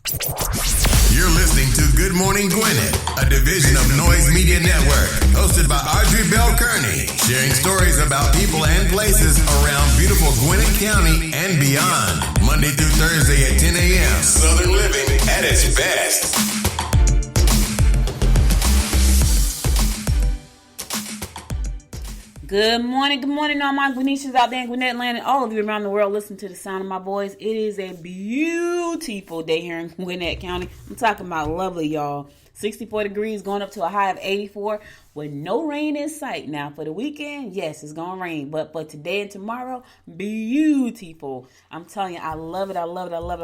You're listening to Good Morning Gwinnett, a division of Noise Media Network, hosted by Audrey Bell Kearney, sharing stories about people and places around beautiful Gwinnett County and beyond. Monday through Thursday at 10 a.m. Southern living at its best. Good morning, all my Gwinnetians out there in Gwinnett land and all of you around the world listening to the sound of my voice. It is a beautiful day here in Gwinnett County. I'm talking about lovely, y'all. 64 degrees going up to a high of 84 with no rain in sight. Now, for the weekend, yes, it's going to rain. But today and tomorrow, beautiful. I'm telling you, I love it. I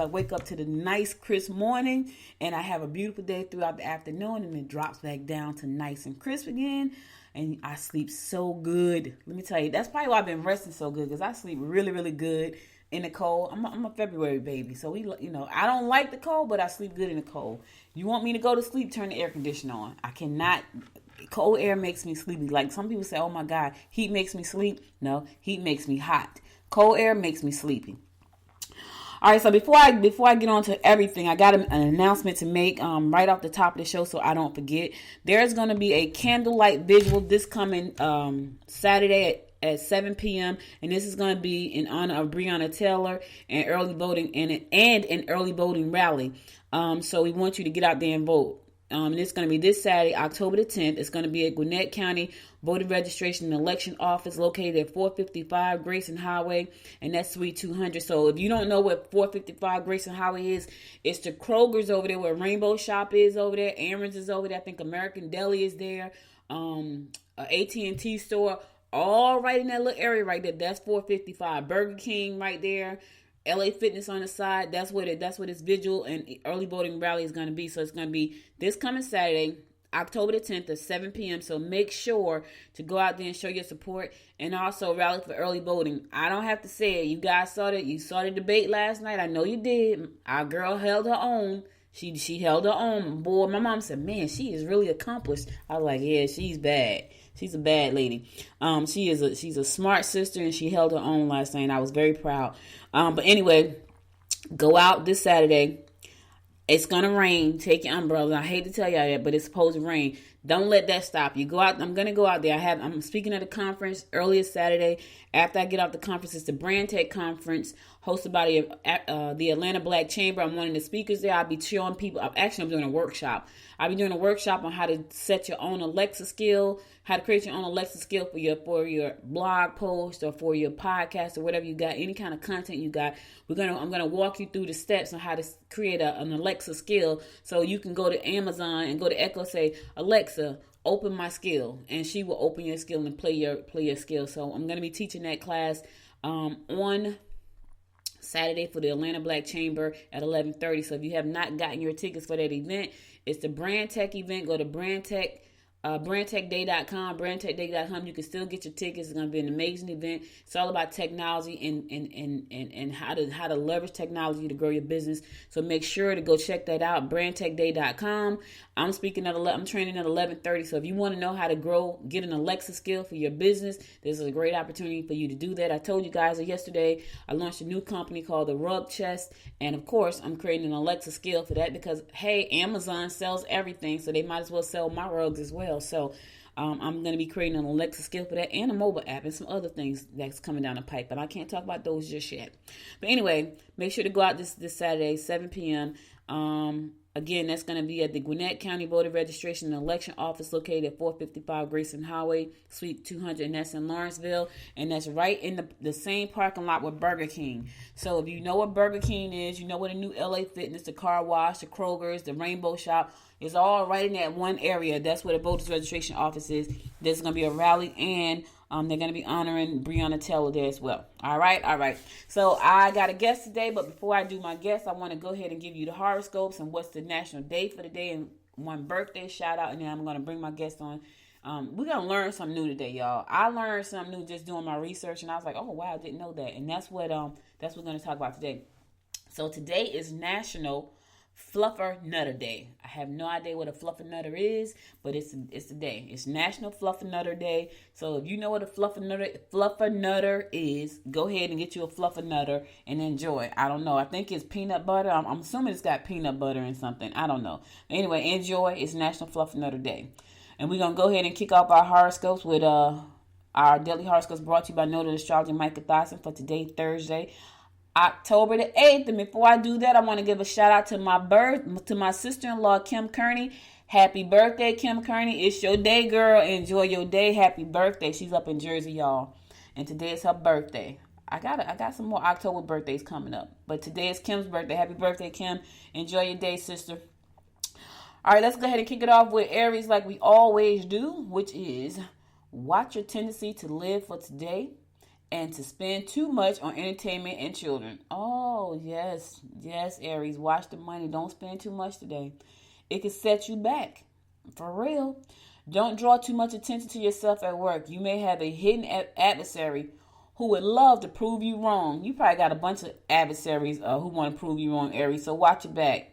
wake up to the nice, crisp morning, and I have a beautiful day throughout the afternoon, and it drops back down to nice and crisp again. And I sleep so good. Let me tell you, that's probably why I've been resting so good, because I sleep really, really good in the cold. I'm a February baby, so I don't like the cold, but I sleep good in the cold. You want me to go to sleep, turn the air conditioner on. I cannot. Cold air makes me sleepy. Like some people say, oh my God, heat makes me sleep. No, heat makes me hot. Cold air makes me sleepy. All right, so before I get on to everything, I got an announcement to make right off the top of the show so I don't forget. There's going to be a candlelight visual this coming Saturday at 7 p.m. And this is going to be in honor of Breonna Taylor and early voting and an early voting rally. So we want you to get out there and vote. And it's going to be this Saturday, October the 10th. It's going to be at Gwinnett County Voter Registration and Election Office located at 455 Grayson Highway, and that's Suite 200. So if you don't know what 455 Grayson Highway is, it's the Kroger's over there, where Rainbow Shop is over there, Aaron's is over there, I think American Deli is there, AT&T store, all right in that little area right there. That's 455. Burger King right there. LA Fitness on the side. That's what its vigil and early voting rally is going to be. So it's going to be this coming Saturday, October the 10th at 7 p.m. So make sure to go out there and show your support, and also rally for early voting. I don't have to say it. You guys saw it. You saw the debate last night. I know you did. Our girl held her own. She held her own. Boy, my mom said, man, she is really accomplished. I was like, yeah, she's bad. She's a bad lady. She's a smart sister, and she held her own last night. And I was very proud. But anyway, go out this Saturday. It's gonna rain. Take your umbrella. I hate to tell y'all that, but it's supposed to rain. Don't let that stop you. Go out. I'm gonna go out there. I'm speaking at a conference earlier Saturday. After I get off the conference, it's the Brand Tech Conference hosted by the Atlanta Black Chamber. I'm one of the speakers there. I'll be showing people. I'm doing a workshop. I'll be doing a workshop on how to set your own Alexa skill, how to create your own Alexa skill for your blog post or for your podcast or whatever you got, any kind of content you got. I'm gonna walk you through the steps on how to create an Alexa skill, so you can go to Amazon and go to Echo, say, Alexa, open my skill, and she will open your skill and play your skill. So I'm gonna be teaching that class on Saturday for the Atlanta Black Chamber at 11:30. So if you have not gotten your tickets for that event, it's the Brand Tech event. Go to brandtechday.com, brandtechday.com. You can still get your tickets. It's going to be an amazing event. It's all about technology and how to leverage technology to grow your business. So make sure to go check that out, brandtechday.com. I'm training at 11:30. So if you want to know how to get an Alexa skill for your business, this is a great opportunity for you to do that. I told you guys that yesterday I launched a new company called the Rug Chest, and of course I'm creating an Alexa skill for that because, hey, Amazon sells everything, so they might as well sell my rugs as well. So I'm going to be creating an Alexa skill for that, and a mobile app, and some other things that's coming down the pipe, but I can't talk about those just yet. But anyway, make sure to go out this Saturday, 7 p.m. Again, that's going to be at the Gwinnett County Voter Registration and Election Office located at 455 Grayson Highway, Suite 200, and that's in Lawrenceville. And that's right in the same parking lot with Burger King. So if you know what Burger King is, you know what the new LA Fitness, the car wash, the Kroger's, the Rainbow Shop, it's all right in that one area. That's where the Voters Registration Office is. There's going to be a rally, and they're going to be honoring Breonna Taylor there as well. All right. So I got a guest today, but before I do my guest, I want to go ahead and give you the horoscopes and what's the national day for the day and one birthday shout out, and then I'm going to bring my guest on. We're going to learn something new today, y'all. I learned something new just doing my research, and I was like, oh, wow, I didn't know that. And that's what we're going to talk about today. So today is National Fluffer Nutter Day. I have no idea what a fluffer nutter is, but it's a day. It's National Fluffer Nutter Day. So if you know what a fluffer nutter is, go ahead and get you a fluffer nutter and enjoy. I don't know. I think it's peanut butter. I'm assuming it's got peanut butter and something. I don't know. Anyway, enjoy. It's National Fluffer Nutter Day. And we're going to go ahead and kick off our horoscopes with our daily horoscopes brought to you by Noted Astrologer Micah Dawson for today, Thursday, October the 8th. And before I do that, I want to give a shout out to my sister-in-law, Kim Kearney. Happy birthday, Kim Kearney. It's your day, girl. Enjoy your day. Happy birthday. She's up in Jersey, y'all. And today is her birthday. I got some more October birthdays coming up. But today is Kim's birthday. Happy birthday, Kim. Enjoy your day, sister. All right, let's go ahead and kick it off with Aries like we always do, which is watch your tendency to live for today and to spend too much on entertainment and children. Oh, yes, Aries. Watch the money. Don't spend too much today. It can set you back. For real. Don't draw too much attention to yourself at work. You may have a hidden adversary who would love to prove you wrong. You probably got a bunch of adversaries who want to prove you wrong, Aries. So watch your back.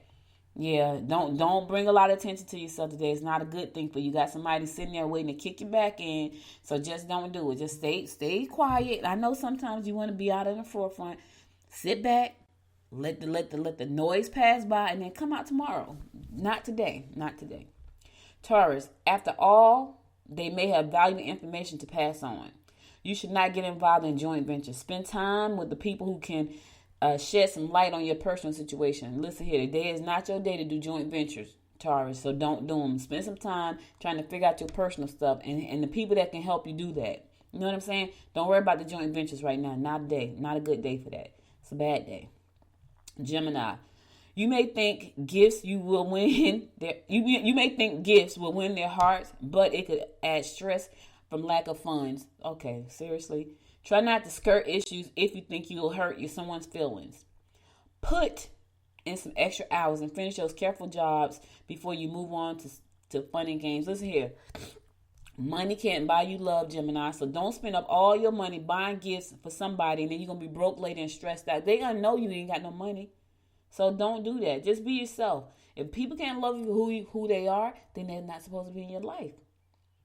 Yeah, don't bring a lot of attention to yourself today. It's not a good thing for you. Got somebody sitting there waiting to kick you back in. So just don't do it. Just stay quiet. I know sometimes you want to be out in the forefront. Sit back, let the noise pass by, and then come out tomorrow. Not today. Taurus, after all, they may have valuable information to pass on. You should not get involved in joint ventures. Spend time with the people who can shed some light on your personal situation. Listen here, today is not your day to do joint ventures, Taurus, so don't do them. Spend some time trying to figure out your personal stuff and the people that can help you do that. You know what I'm saying? Don't worry about the joint ventures right now. Not a day. Not a good day for that. It's a bad day. Gemini, you may think gifts will win their hearts, but it could add stress from lack of funds. Okay, seriously. Try not to skirt issues if you think you'll hurt someone's feelings. Put in some extra hours and finish those careful jobs before you move on to fun and games. Listen here. Money can't buy you love, Gemini, so don't spend up all your money buying gifts for somebody and then you're going to be broke later and stressed out. They're going to know you ain't got no money. So don't do that. Just be yourself. If people can't love you for who they are, then they're not supposed to be in your life.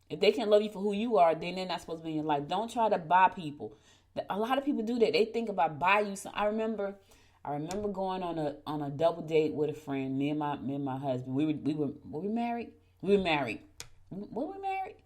If they can't love you for who you are, then they're not supposed to be in your life. Don't try to buy people. A lot of people do that. They think about buy you some. I remember going on a double date with a friend. Me and my husband. Were we married? We were married. Were we married?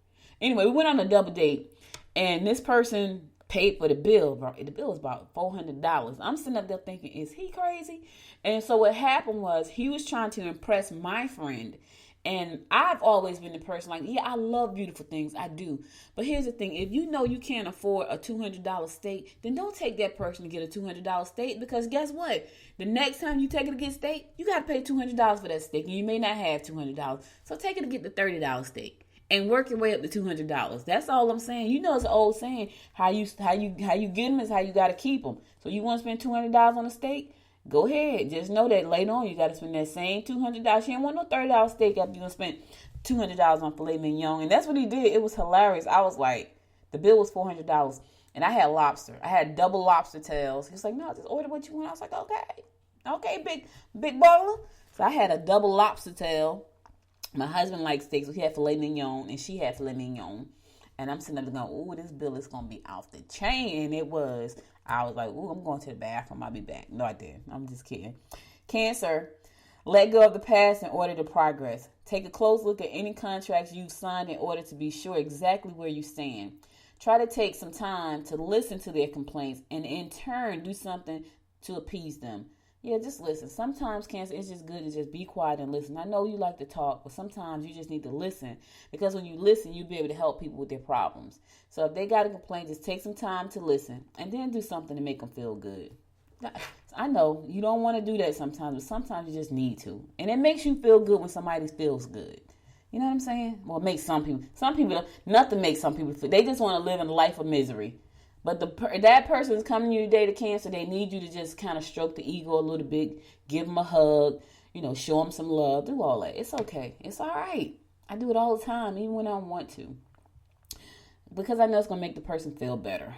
Anyway, we went on a double date, and this person paid for the bill. The bill was about $400. I'm sitting up there thinking, is he crazy? And so what happened was he was trying to impress my friend. And I've always been the person like, yeah, I love beautiful things. I do. But here's the thing. If you know you can't afford a $200 steak, then don't take that person to get a $200 steak. Because guess what? The next time you take it to get steak, you got to pay $200 for that steak. And you may not have $200. So take it to get the $30 steak. And work your way up to $200. That's all I'm saying. You know, it's an old saying. How you get them is how you got to keep them. So you want to spend $200 on a steak? Go ahead. Just know that later on you got to spend that same $200. You ain't want no $30 steak after you gonna spend $200 on filet mignon. And that's what he did. It was hilarious. I was like, the bill was $400, and I had lobster. I had double lobster tails. He was like, no, just order what you want. I was like, okay, big baller. So I had a double lobster tail. My husband likes steaks, so he had filet mignon, and she had filet mignon. And I'm sitting there going, ooh, this bill is going to be off the chain. And it was. I was like, ooh, I'm going to the bathroom. I'll be back. No, I didn't. I'm just kidding. Cancer, let go of the past in order to progress. Take a close look at any contracts you've signed in order to be sure exactly where you stand. Try to take some time to listen to their complaints and in turn do something to appease them. Yeah, just listen. Sometimes, Cancer, it's just good to just be quiet and listen. I know you like to talk, but sometimes you just need to listen. Because when you listen, you'll be able to help people with their problems. So if they got a complaint, just take some time to listen and then do something to make them feel good. I know you don't want to do that sometimes, but sometimes you just need to. And it makes you feel good when somebody feels good. You know what I'm saying? Well, it makes some people, nothing makes some people feel. They just want to live in a life of misery. But that person is coming to you today to Cancer. They need you to just kind of stroke the ego a little bit, give them a hug, show them some love, do all that. It's okay. It's all right. I do it all the time, even when I don't want to, because I know it's going to make the person feel better.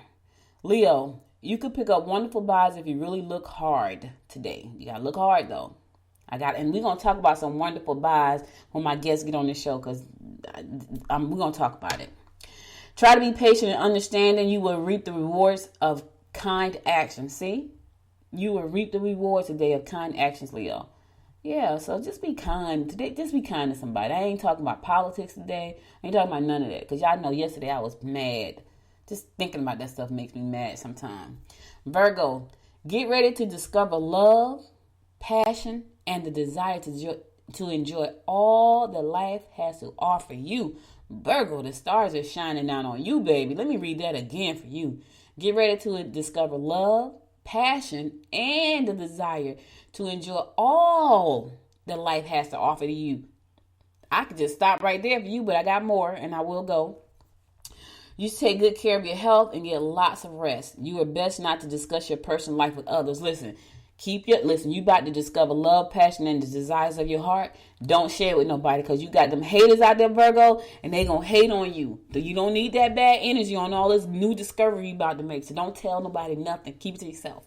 Leo, you could pick up wonderful buys if you really look hard today. You got to look hard, though. And we're going to talk about some wonderful buys when my guests get on the show, because we're going to talk about it. Try to be patient and understanding. You will reap the rewards of kind actions. See? You will reap the rewards today of kind actions, Leo. Yeah, so just be kind. Today, just be kind to somebody. I ain't talking about politics today. I ain't talking about none of that. Because y'all know yesterday I was mad. Just thinking about that stuff makes me mad sometimes. Virgo, get ready to discover love, passion, and the desire to enjoy all that life has to offer you. Virgo, the stars are shining down on you, baby. Let me read that again for you. Get ready to discover love, passion, and the desire to enjoy all that life has to offer to you. I could just stop right there for you, but I got more, and I will go. You take good care of your health and get lots of rest. You are best not to discuss your personal life with others. Listen, you about to discover love, passion, and the desires of your heart. Don't share it with nobody, because you got them haters out there, Virgo, and they gonna hate on you. You don't need that bad energy on all this new discovery you about to make. So don't tell nobody nothing. Keep it to yourself.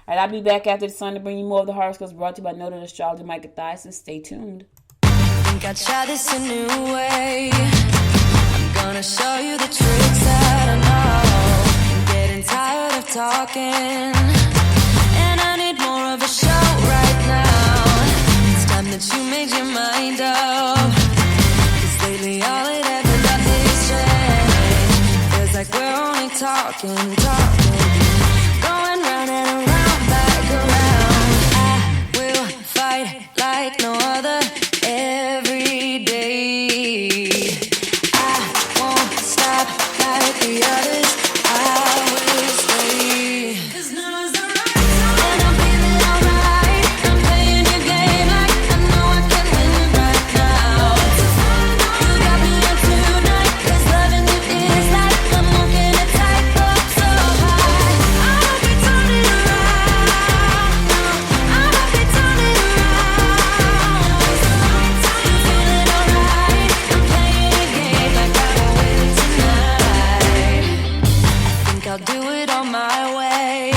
All right, I'll be back after the sun to bring you more of the horoscopes brought to you by noted astrologer Micah Thyssen. Stay tuned. Think I'd try this a new way. I'm gonna show you the tricks that I know. I'm getting tired of talking, and I need more of a show right now. It's time that you made your mind up, 'cause lately all it ever does is change. Feels like we're only talking, going round and around, back around. I will fight like no other every day. I won't stop like the others. I will stay. 'Cause now is the right time, and I'm feeling alright. I'm playing your game like I know I can win right now. You got me up tonight, 'cause loving you is like I'm walking a tightrope so high. I hope you turn it around. I hope you turn it around. It's the right time. You feeling alright? I'm playing your game like I will win tonight. I think I'll do it on my way.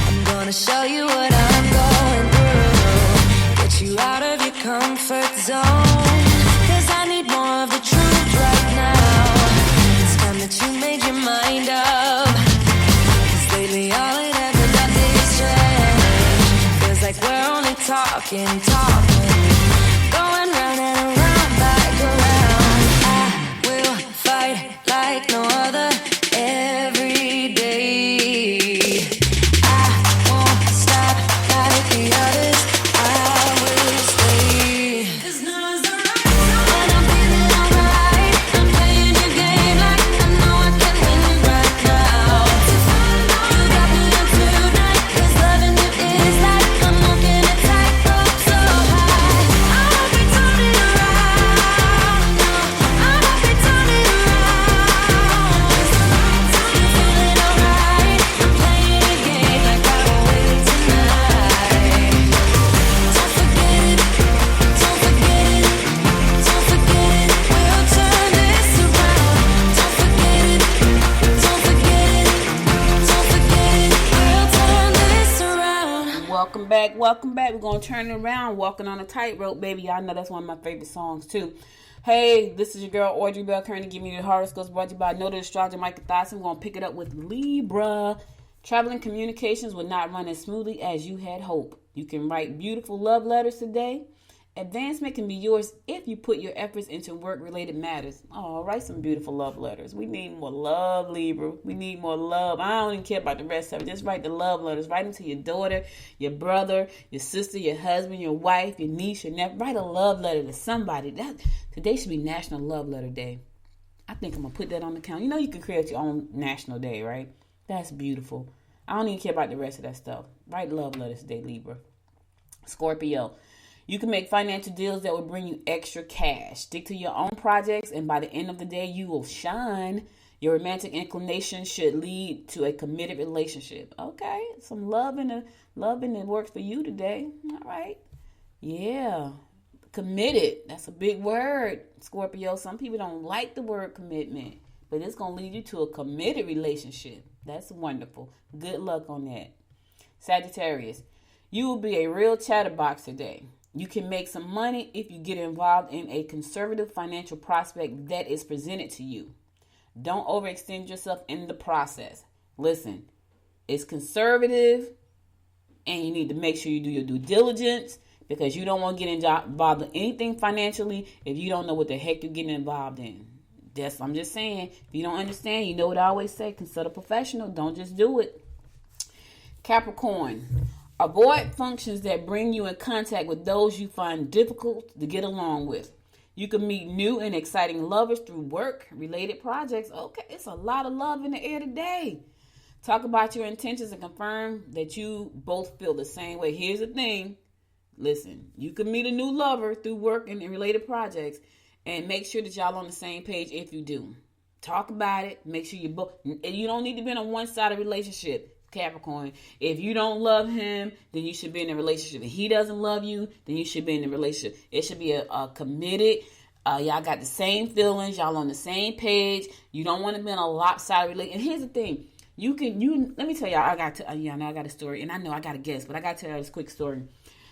I'm gonna show you what I'm going through, get you out of your comfort zone, 'cause I need more of the truth right now. It's time that you made your mind up, 'cause lately all it ever does is change. Feels like we're only talking, going round and around, back around. I will fight like no other every day. I won't stop like the others. I will stay. 'Cause now is the right time, and I'm feeling alright. I'm playing your game like I know I can win right now. You got me up tonight, 'cause loving you is like I'm walking a tightrope so high. I hope you turn it around. I hope you turn it around. It's the right time. You feeling alright? I'm playing your game like I will win tonight. Don't forget it. Don't forget it. Don't forget it. We'll turn this around. Don't forget it. Don't forget it. Don't forget it. We'll turn this around. Welcome back. We're going to turn it around. Walking on a tightrope, baby. Y'all know that's one of my favorite songs, too. Hey, this is your girl, Audrey Bell Kearney. Give me the horoscopes brought to you by noted astrologer Micah Thyssen. We're going to pick it up with Libra. Traveling communications will not run as smoothly as you had hoped. You can write beautiful love letters today. Advancement can be yours if you put your efforts into work-related matters. Oh, write some beautiful love letters. We need more love, Libra. We need more love. I don't even care about the rest of it. Just write the love letters. Write them to your daughter, your brother, your sister, your husband, your wife, your niece, your nephew. Write a love letter to somebody. Today should be National Love Letter Day. I think I'm going to put that on the calendar. You know you can create your own national day, right? That's beautiful. I don't even care about the rest of that stuff. Write love letters today, Libra. Scorpio. You can make financial deals that will bring you extra cash. Stick to your own projects, and by the end of the day, you will shine. Your romantic inclination should lead to a committed relationship. Okay, some love in the works for you today. All right. Yeah. Committed. That's a big word, Scorpio. Some people don't like the word commitment, but it's going to lead you to a committed relationship. That's wonderful. Good luck on that. Sagittarius. You will be a real chatterbox today. You can make some money if you get involved in a conservative financial prospect that is presented to you. Don't overextend yourself in the process. Listen, it's conservative, and you need to make sure you do your due diligence, because you don't want to get involved in anything financially if you don't know what the heck you're getting involved in. I'm just saying, if you don't understand, you know what I always say, consult a professional. Don't just do it. Capricorn, avoid functions that bring you in contact with those you find difficult to get along with. You can meet new and exciting lovers through work-related projects. Okay, it's a lot of love in the air today. Talk about your intentions and confirm that you both feel the same way. Here's the thing. Listen, you can meet a new lover through work and related projects, and make sure that y'all on the same page if you do. Talk about it. Make sure you both. You don't need to be in a one-sided relationship, Capricorn. If you don't love him, then you should be in a relationship. If he doesn't love you, then you should be in a relationship. It should be a committed. Y'all got the same feelings. Y'all on the same page. You don't want to be in a lopsided relationship. And here's the thing. Let me tell y'all, I got a story, and I know I got a guess, but I got to tell you this quick story.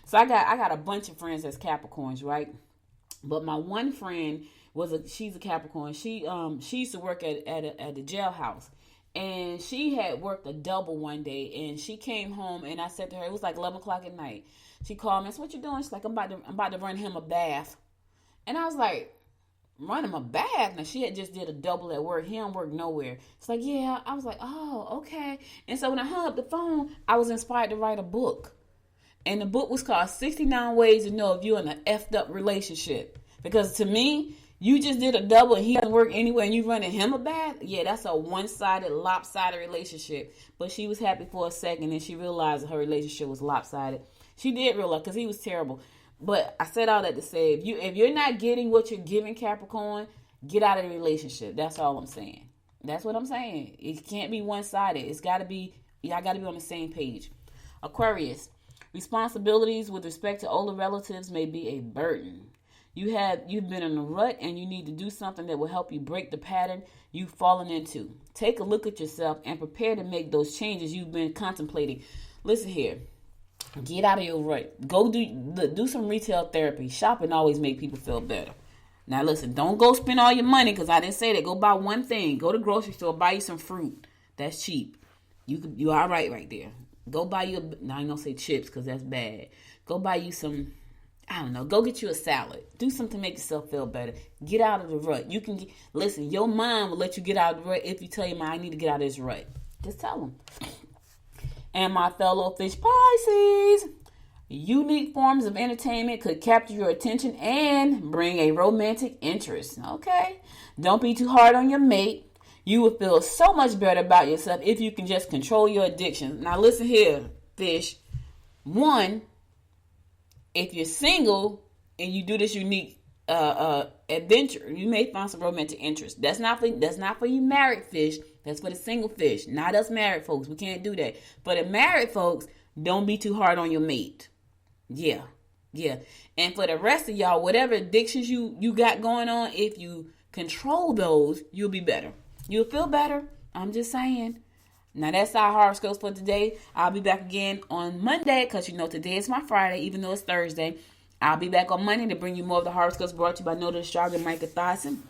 So I got a bunch of friends that's Capricorns, right? But my one friend she's a Capricorn. She used to work at the jailhouse, and she had worked a double one day, and she came home, and I said to her, it was like 11 o'clock at night. She called me. I said, "What you doing?" She's like, I'm about to run him a bath." And I was like, "Run him a bath?" Now she had just did a double at work. He don't work nowhere. It's like, yeah. I was like, oh, okay. And so when I hung up the phone, I was inspired to write a book. And the book was called 69 Ways to Know If You're in an Effed Up Relationship. Because to me, you just did a double and he doesn't work anywhere and you running him a bath? Yeah, that's a one-sided, lopsided relationship. But she was happy for a second and she realized her relationship was lopsided. She did realize, because he was terrible. But I said all that to say, if you're not getting what you're giving, Capricorn, get out of the relationship. That's all I'm saying. That's what I'm saying. It can't be one-sided. Y'all got to be on the same page. Aquarius. Responsibilities with respect to older relatives may be a burden. You've been in a rut and you need to do something that will help you break the pattern you've fallen into. Take a look at yourself and prepare to make those changes you've been contemplating. Listen here. Get out of your rut. Go do some retail therapy. Shopping always make people feel better. Now listen, don't go spend all your money, because I didn't say that. Go buy one thing. Go to the grocery store, buy you some fruit. That's cheap. You all right there. Go buy you I ain't gonna say chips because that's bad. Go buy you some, I don't know, go get you a salad. Do something to make yourself feel better. Get out of the rut. Listen, your mind will let you get out of the rut if you tell your mind, I need to get out of this rut. Just tell them. And my fellow fish Pisces, unique forms of entertainment could capture your attention and bring a romantic interest. Okay? Don't be too hard on your mate. You will feel so much better about yourself if you can just control your addictions. Now listen here, fish. One, if you're single and you do this unique adventure, you may find some romantic interest. That's not for you married fish. That's for the single fish. Not us married folks. We can't do that. For the married folks, don't be too hard on your mate. Yeah. And for the rest of y'all, whatever addictions you got going on, if you control those, you'll be better. You'll feel better. I'm just saying. Now, that's our horoscopes for today. I'll be back again on Monday, because today is my Friday, even though it's Thursday. I'll be back on Monday to bring you more of the horoscopes brought to you by Noted Astrologer Micah Thiessen.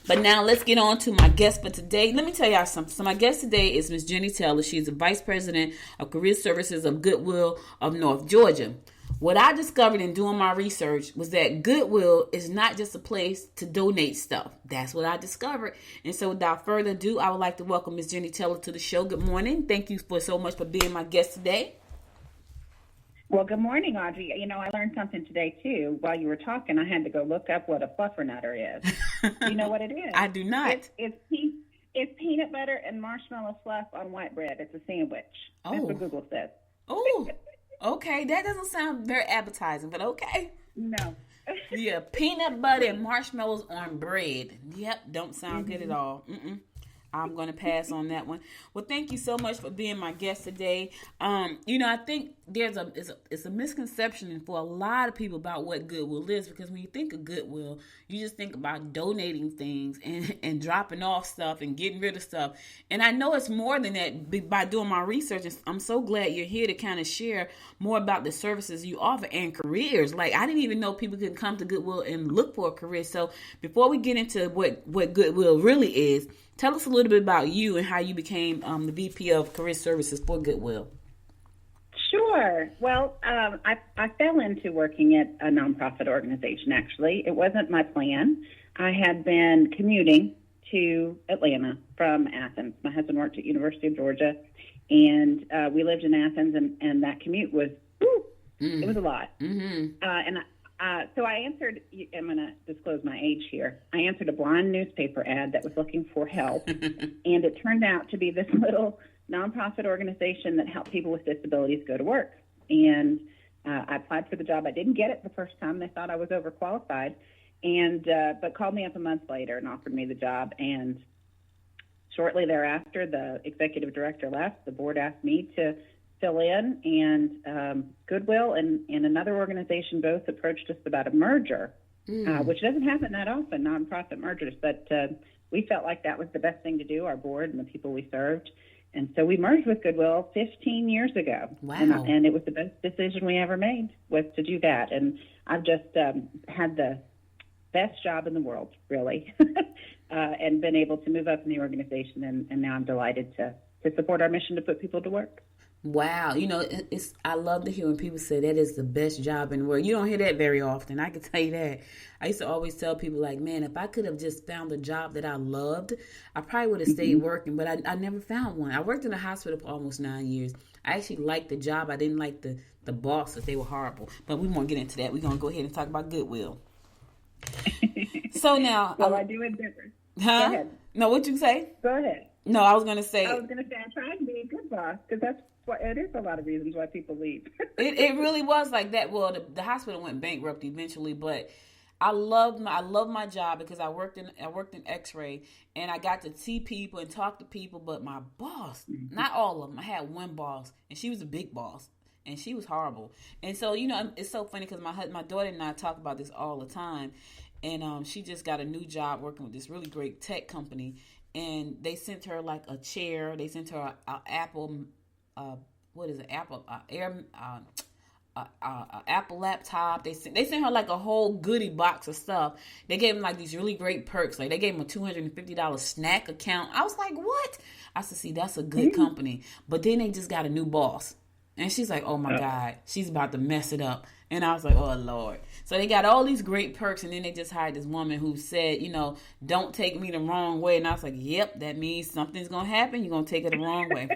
But now let's get on to my guest for today. Let me tell y'all something. So my guest today is Miss Jenny Taylor. She's the Vice President of Career Services of Goodwill of North Georgia. What I discovered in doing my research was that Goodwill is not just a place to donate stuff. That's what I discovered. And so without further ado, I would like to welcome Ms. Jenny Taylor to the show. Good morning. Thank you so much for being my guest today. Well, good morning, Audrey. I learned something today, too. While you were talking, I had to go look up what a fluffernutter is. Do you know what it is? I do not. It's peanut butter and marshmallow fluff on white bread. It's a sandwich. That's what Google says. Oh. Okay, that doesn't sound very appetizing, but okay. No. Yeah, peanut butter and marshmallows on bread. Yep, don't sound good at all. I'm going to pass on that one. Well, thank you so much for being my guest today. I think it's a misconception for a lot of people about what Goodwill is, because when you think of Goodwill, you just think about donating things and dropping off stuff and getting rid of stuff. And I know it's more than that by doing my research. I'm so glad you're here to kind of share more about the services you offer and careers. Like, I didn't even know people could come to Goodwill and look for a career. So before we get into what Goodwill really is, tell us a little bit about you and how you became the VP of Career Services for Goodwill. Sure. Well, I fell into working at a nonprofit organization, actually. It wasn't my plan. I had been commuting to Atlanta from Athens. My husband worked at University of Georgia, and we lived in Athens, and that commute was, it was a lot. Mm-hmm. So I answered, I'm going to disclose my age here. I answered a blind newspaper ad that was looking for help, and it turned out to be this little nonprofit organization that helped people with disabilities go to work. And I applied for the job. I didn't get it the first time. They thought I was overqualified, but called me up a month later and offered me the job. And shortly thereafter, the executive director left. The board asked me to fill in, and Goodwill and another organization both approached us about a merger, which doesn't happen that often, nonprofit mergers. But we felt like that was the best thing to do, our board and the people we served. And so we merged with Goodwill 15 years ago. Wow. And it was the best decision we ever made, was to do that. And I've just had the best job in the world, really, and been able to move up in the organization. And now I'm delighted to support our mission to put people to work. Wow. You know, I love to hear when people say that is the best job in the world. You don't hear that very often. I can tell you that. I used to always tell people, like, man, if I could have just found a job that I loved, I probably would have stayed working, but I never found one. I worked in a hospital for almost 9 years. I actually liked the job. I didn't like the bosses. They were horrible. But we won't get into that. We're going to go ahead and talk about Goodwill. So now. Well, I do it different. Huh? Go ahead. No, what'd you say? Go ahead. No, I was going to say. I tried to be a good boss, because that's what it is. A lot of reasons why people leave. it really was like that. Well, the hospital went bankrupt eventually, but I loved my job because I worked in X-ray, and I got to see people and talk to people. But my boss, not all of them. I had one boss, and she was a big boss, and she was horrible. And so, you know, it's so funny because my daughter and I talk about this all the time. And she just got a new job working with this really great tech company, and they sent her like a chair. They sent her a Apple. What is it? Apple Apple laptop. They sent her like a whole goodie box of stuff. They gave them like these really great perks. Like they gave them a $250 snack account. I was like, what? I said, see, that's a good company. But then they just got a new boss, and she's like, oh my God, she's about to mess it up. And I was like, oh Lord. So they got all these great perks, and then they just hired this woman who said, you know, don't take me the wrong way. And I was like, yep, that means something's gonna happen. You're gonna take it the wrong way.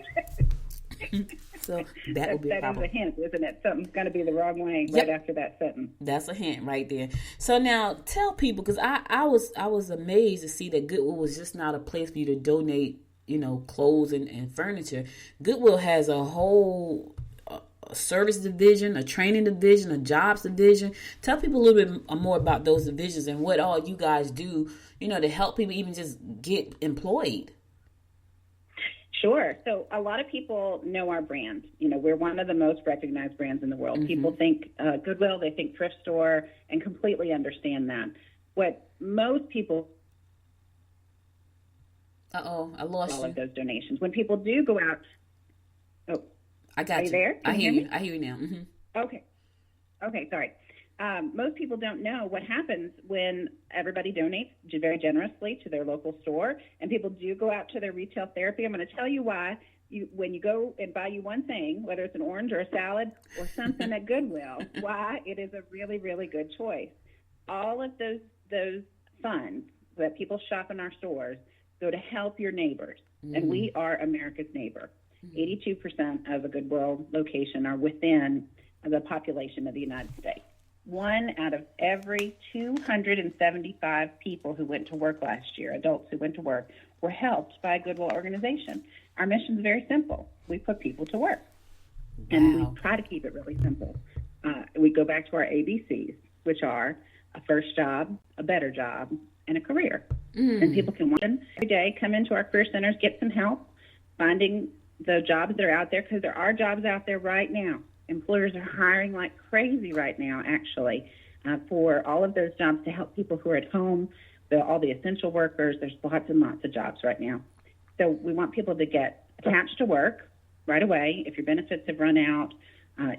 So that would be a problem. That is a hint, isn't it? Something's going to be the wrong way right after that sentence. That's a hint right there. So now tell people, because I was amazed to see that Goodwill was just not a place for you to donate, you know, clothes and furniture. Goodwill has a whole service division, a training division, a jobs division. Tell people a little bit more about those divisions and what all you guys do, you know, to help people even just get employed. Sure. So a lot of people know our brand. You know, we're one of the most recognized brands in the world. Mm-hmm. People think Goodwill, they think thrift store, and completely understand that. What most people... I lost all you. of those donations. When people do go out... Oh, I got you. Are you there? I hear you. I hear you now. Mm-hmm. Okay, sorry. Most people don't know what happens when everybody donates very generously to their local store, and people do go out to their retail therapy. I'm going to tell you why. When you go and buy you one thing, whether it's an orange or a salad or something at Goodwill, why it is a really, really good choice. All of those funds that people shop in our stores go to help your neighbors, and we are America's neighbor. 82% of a Goodwill location are within the population of the United States. 1 out of every 275 people who went to work last year, adults who went to work, were helped by a Goodwill organization. Our mission is very simple. We put people to work. Wow. And we try to keep it really simple. We go back to our ABCs, which are a first job, a better job, and a career. And people can watch them every day, come into our career centers, get some help finding the jobs that are out there, because there are jobs out there right now Employers are hiring like crazy right now, actually, for all of those jobs to help people who are at home, all the essential workers. There's lots and lots of jobs right now. So we want people to get attached to work right away. If your benefits have run out,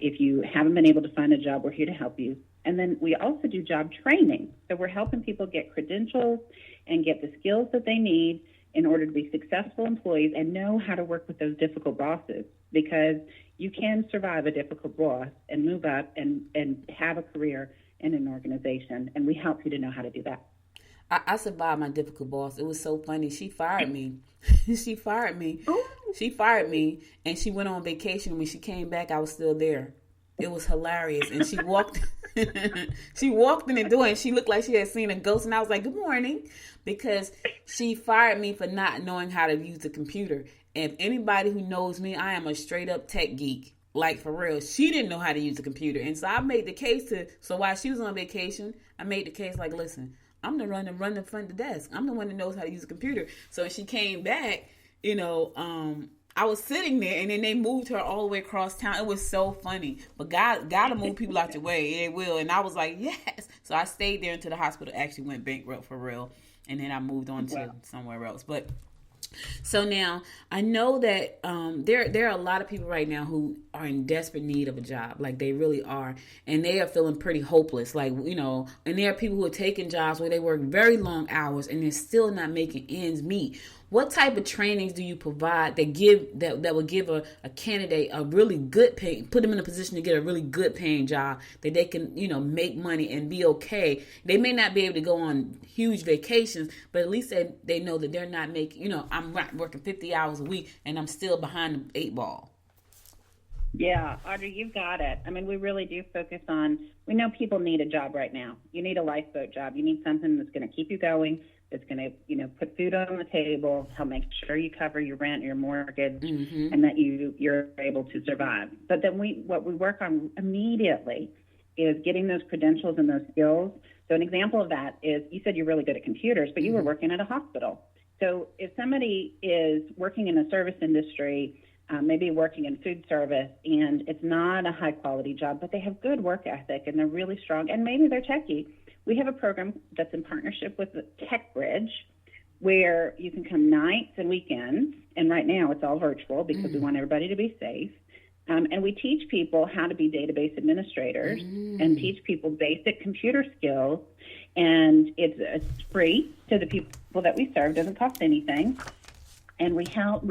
if you haven't been able to find a job, we're here to help you. And then we also do job training. So we're helping people get credentials and get the skills that they need in order to be successful employees and know how to work with those difficult bosses, because you can survive a difficult boss and move up and have a career in an organization. And we help you to know how to do that. I survived my difficult boss. It was so funny. She fired me. She fired me. And she went on vacation. When she came back, I was still there. It was hilarious. And she walked she walked in the door and she looked like she had seen a ghost. And I was like, good morning. Because she fired me for not knowing how to use the computer. And if anybody who knows me, I am a straight up tech geek. Like, for real. She didn't know how to use the computer. And so I made the case so while she was on vacation, I made the case like, listen, I'm the one to run the front of the desk. I'm the one that knows how to use the computer. So when she came back, I was sitting there, and then they moved her all the way across town. It was so funny. But God will move people out your way. It will. And I was like, yes. So I stayed there until the hospital actually went bankrupt for real. And then I moved on to somewhere else. But so now I know that there are a lot of people right now who are in desperate need of a job. Like, they really are. And they are feeling pretty hopeless. Like, and there are people who are taking jobs where they work very long hours and they're still not making ends meet. What type of trainings do you provide that will give a candidate a really good pay, put them in a position to get a really good paying job that they can, make money and be okay? They may not be able to go on huge vacations, but at least they know that they're not making, I'm not working 50 hours a week and I'm still behind the 8 ball. Yeah, Audrey, you've got it. I mean, we really do focus on, we know people need a job right now. You need a lifeboat job. You need something that's going to keep you going. It's going to, put food on the table, help make sure you cover your rent, your mortgage, and that you're able to survive. But then what we work on immediately is getting those credentials and those skills. So an example of that is, you said you're really good at computers, but you were working at a hospital. So if somebody is working in a service industry, maybe working in food service, and it's not a high quality job, but they have good work ethic and they're really strong, and maybe they're techie. We have a program that's in partnership with the Tech Bridge where you can come nights and weekends. And right now it's all virtual because we want everybody to be safe. And we teach people how to be database administrators and teach people basic computer skills. And it's free to the people that we serve. It doesn't cost anything. And we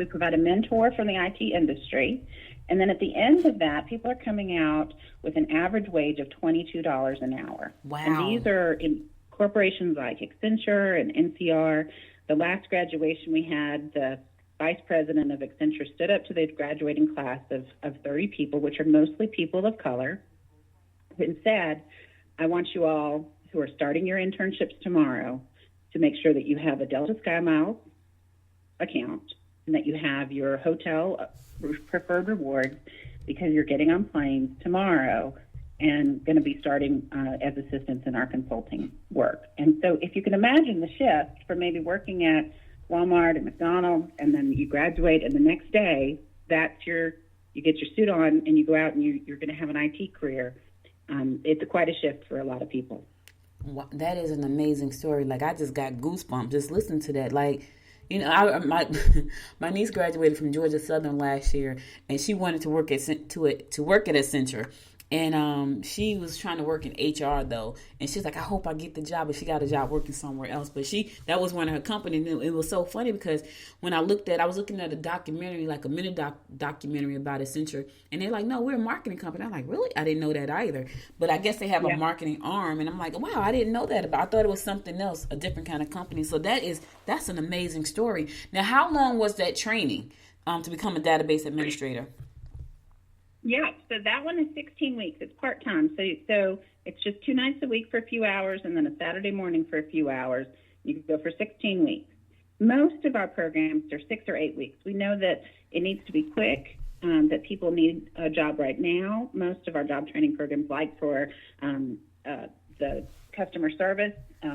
provide a mentor from the IT industry. And then at the end of that, people are coming out with an average wage of $22 an hour. Wow. And these are in corporations like Accenture and NCR. The last graduation we had, the vice president of Accenture stood up to the graduating class of 30 people, which are mostly people of color, and said, I want you all who are starting your internships tomorrow to make sure that you have a Delta SkyMiles account and that you have your hotel preferred rewards, because you're getting on planes tomorrow and going to be starting as assistants in our consulting work. And so if you can imagine the shift from maybe working at Walmart and McDonald's, and then you graduate, and the next day you get your suit on and you go out and you're going to have an IT career. It's quite a shift for a lot of people. Wow, that is an amazing story. Like, I just got goosebumps just listening to that. Like, my niece graduated from Georgia Southern last year, and she wanted to work at Accenture. And she was trying to work in HR though, and she's like, I hope I get the job. But she got a job working somewhere else. But that was one of her companies. And it was so funny because when I was looking at a documentary, like a minute documentary about Accenture, and they're like, no, we're a marketing company. I'm like, really? I didn't know that either. But I guess they have a marketing arm, and I'm like, wow, I didn't know that. I thought it was something else, a different kind of company. So that's an amazing story. Now, how long was that training to become a database administrator? Yeah, so that one is 16 weeks. It's part-time. So it's just 2 nights a week for a few hours and then a Saturday morning for a few hours. You can go for 16 weeks. Most of our programs are 6 or 8 weeks. We know that it needs to be quick, that people need a job right now. Most of our job training programs, like for the customer service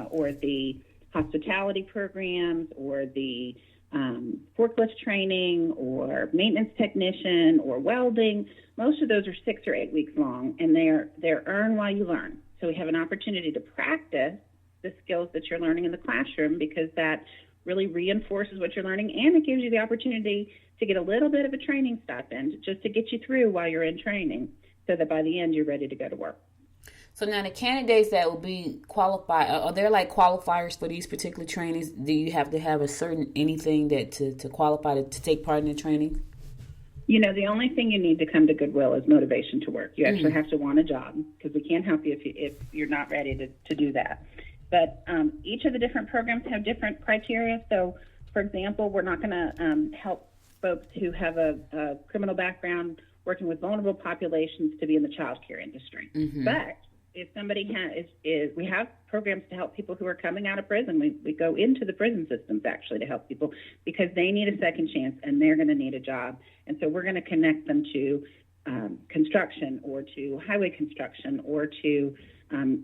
or the hospitality programs or the forklift training or maintenance technician or welding. Most of those are 6 or 8 weeks long, and they're earn while you learn. So we have an opportunity to practice the skills that you're learning in the classroom, because that really reinforces what you're learning, and it gives you the opportunity to get a little bit of a training stipend just to get you through while you're in training, so that by the end you're ready to go to work. So now the candidates that will be qualified, are there like qualifiers for these particular trainings? Do you have to have a certain anything that to qualify to take part in the training? The only thing you need to come to Goodwill is motivation to work. You actually have to want a job, because we can't help you if you're not ready to do that. But each of the different programs have different criteria. So, for example, we're not going to help folks who have a criminal background working with vulnerable populations to be in the child care industry. But if somebody we have programs to help people who are coming out of prison. We go into the prison systems actually to help people, because they need a second chance and they're going to need a job. And so we're going to connect them to construction, or to highway construction, or to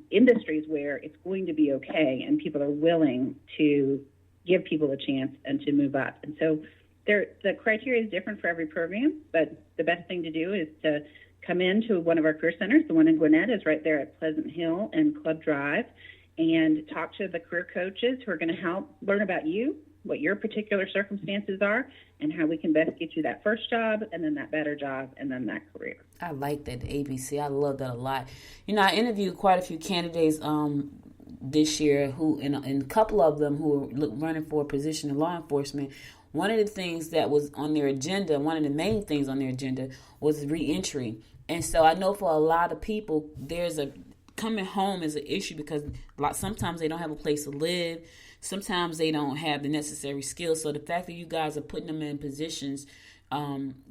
industries where it's going to be okay and people are willing to give people a chance and to move up. And so the criteria is different for every program, but the best thing to do is to come into one of our career centers. The one in Gwinnett is right there at Pleasant Hill and Club Drive, and talk to the career coaches who are going to help learn about you, what your particular circumstances are, and how we can best get you that first job, and then that better job, and then that career. I like that, the ABC. I love that a lot. I interviewed quite a few candidates this year, and a couple of them who were running for a position in law enforcement. One of the things that was on their agenda, one of the main things on their agenda, was reentry. And so I know for a lot of people, coming home is an issue, because sometimes they don't have a place to live. Sometimes they don't have the necessary skills. So the fact that you guys are putting them in positions,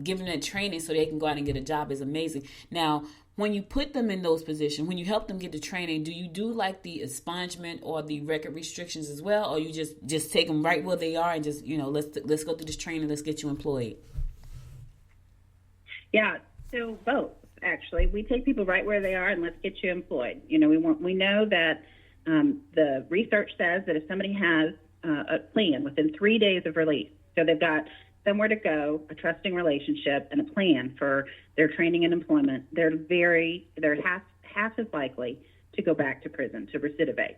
giving them training so they can go out and get a job is amazing. Now, when you put them in those positions, when you help them get the training, do you do like the expungement or the record restrictions as well? Or you just take them right where they are and just, let's go through this training, let's get you employed? Yeah, so both, actually. We take people right where they are and let's get you employed. We know that the research says that if somebody has a plan within 3 days of release, so they've got somewhere to go, a trusting relationship, and a plan for their training and employment, they're half as likely to go back to prison, to recidivate.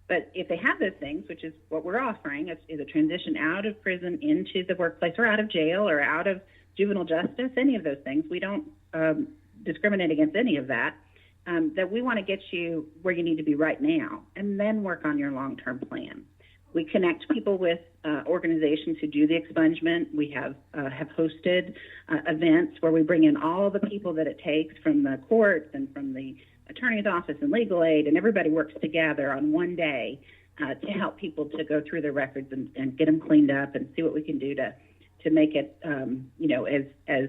But if they have those things, which is what we're offering, is a transition out of prison into the workplace, or out of jail, or out of juvenile justice, any of those things, we don't discriminate against any of that, that we want to get you where you need to be right now, and then work on your long-term plan. We connect people with organizations who do the expungement. We have hosted events where we bring in all the people that it takes from the courts and from the attorney's office and legal aid, and everybody works together on one day to help people to go through their records and get them cleaned up, and see what we can do to make it as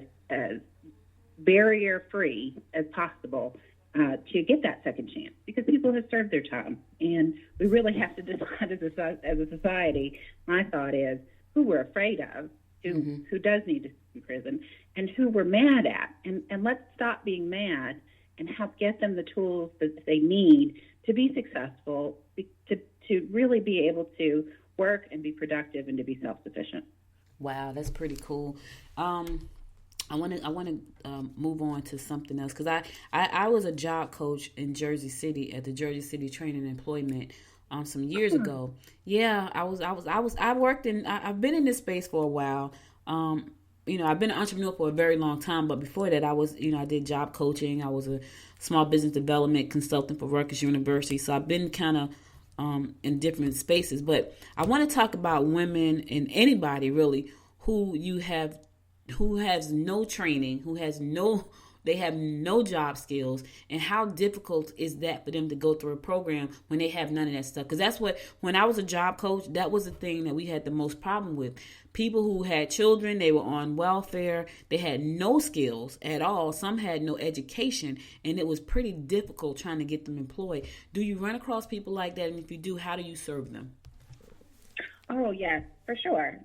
barrier-free as possible to get that second chance, because people have served their time, and we really have to decide as a society. My thought is who we're afraid of, who does need to be in prison, and who we're mad at, and let's stop being mad and help get them the tools that they need to be successful, to really be able to work and be productive and to be self-sufficient. Wow, that's pretty cool. I want to move on to something else, because I was a job coach in Jersey City at the Jersey City Training and Employment some years ago. Yeah, I worked in. I've been in this space for a while. I've been an entrepreneur for a very long time, but before that, I did job coaching. I was a small business development consultant for Rutgers University. So I've been kind of in different spaces. But I want to talk about women and anybody really who has no training, they have no job skills, and how difficult is that for them to go through a program when they have none of that stuff? Because when I was a job coach, that was the thing that we had the most problem with. People who had children, they were on welfare, they had no skills at all. Some had no education, and it was pretty difficult trying to get them employed. Do you run across people like that? And if you do, how do you serve them? Oh, yes, for sure.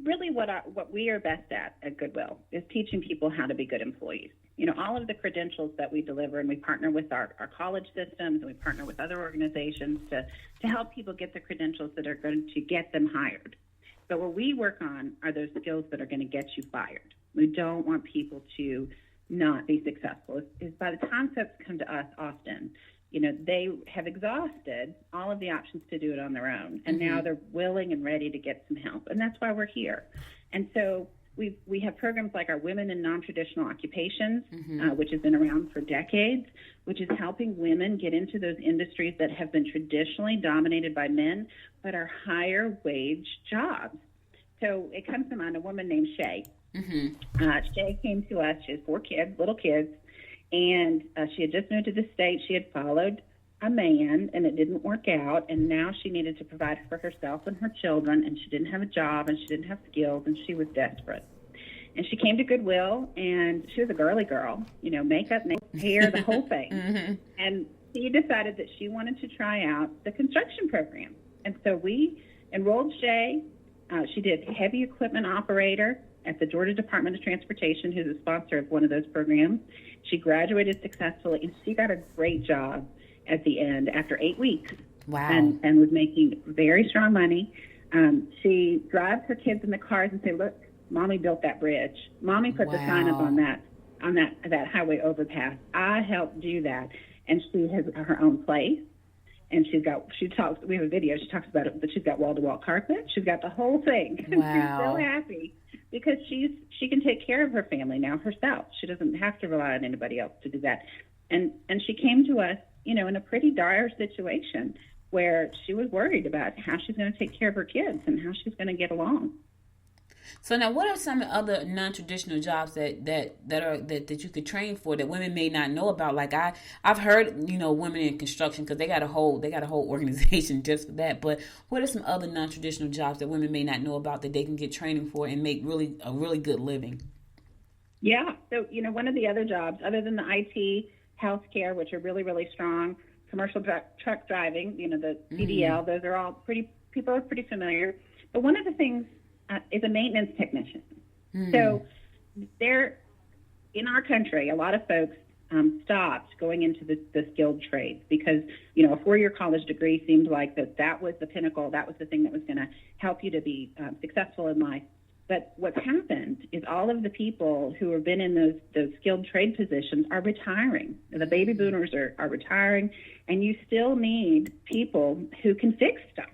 Really what we are best at Goodwill is teaching people how to be good employees. All of the credentials that we deliver, and we partner with our college systems, and we partner with other organizations to help people get the credentials that are going to get them hired. But what we work on are those skills that are going to get you fired. We don't want people to not be successful. Is by the time folks come to us often, they have exhausted all of the options to do it on their own. And now they're willing and ready to get some help. And that's why we're here. And so we have programs like our Women in Non-Traditional Occupations, which has been around for decades, which is helping women get into those industries that have been traditionally dominated by men, but are higher wage jobs. So it comes to mind a woman named Shay. Shay came to us. She has 4 kids, little kids, and she had just moved to the state. She had followed a man, and it didn't work out, and now she needed to provide for herself and her children, and she didn't have a job, and she didn't have skills, and she was desperate. And she came to Goodwill, and she was a girly girl, makeup, hair, the whole thing. And she decided that she wanted to try out the construction program. And so we enrolled Shay. She did heavy equipment operator at the Georgia Department of Transportation, who's a sponsor of one of those programs. She graduated successfully, and she got a great job at the end after 8 weeks. Wow. And was making very strong money. She drives her kids in the cars and say, look, Mommy built that bridge. Mommy put the sign up on that highway overpass. I helped do that. And she has her own place. And we have a video, she talks about it, but she's got wall-to-wall carpet. She's got the whole thing. Wow. She's so happy because she can take care of her family now herself. She doesn't have to rely on anybody else to do that. And she came to us, in a pretty dire situation where she was worried about how she's going to take care of her kids and how she's going to get along. So now, what are some other non-traditional jobs that you could train for that women may not know about? Like I've heard, women in construction, because they got a whole organization just for that. But what are some other non-traditional jobs that women may not know about that they can get training for and make a really good living? Yeah. So one of the other jobs, other than the IT, healthcare, which are really, really strong, commercial truck driving, the CDL, those are all people are pretty familiar. But one of the things is a maintenance technician. So in our country, a lot of folks stopped going into the skilled trades because, a 4-year college degree seemed like that was the pinnacle, that was the thing that was going to help you to be successful in life. But what's happened is all of the people who have been in those skilled trade positions are retiring. The baby boomers are retiring, and you still need people who can fix stuff.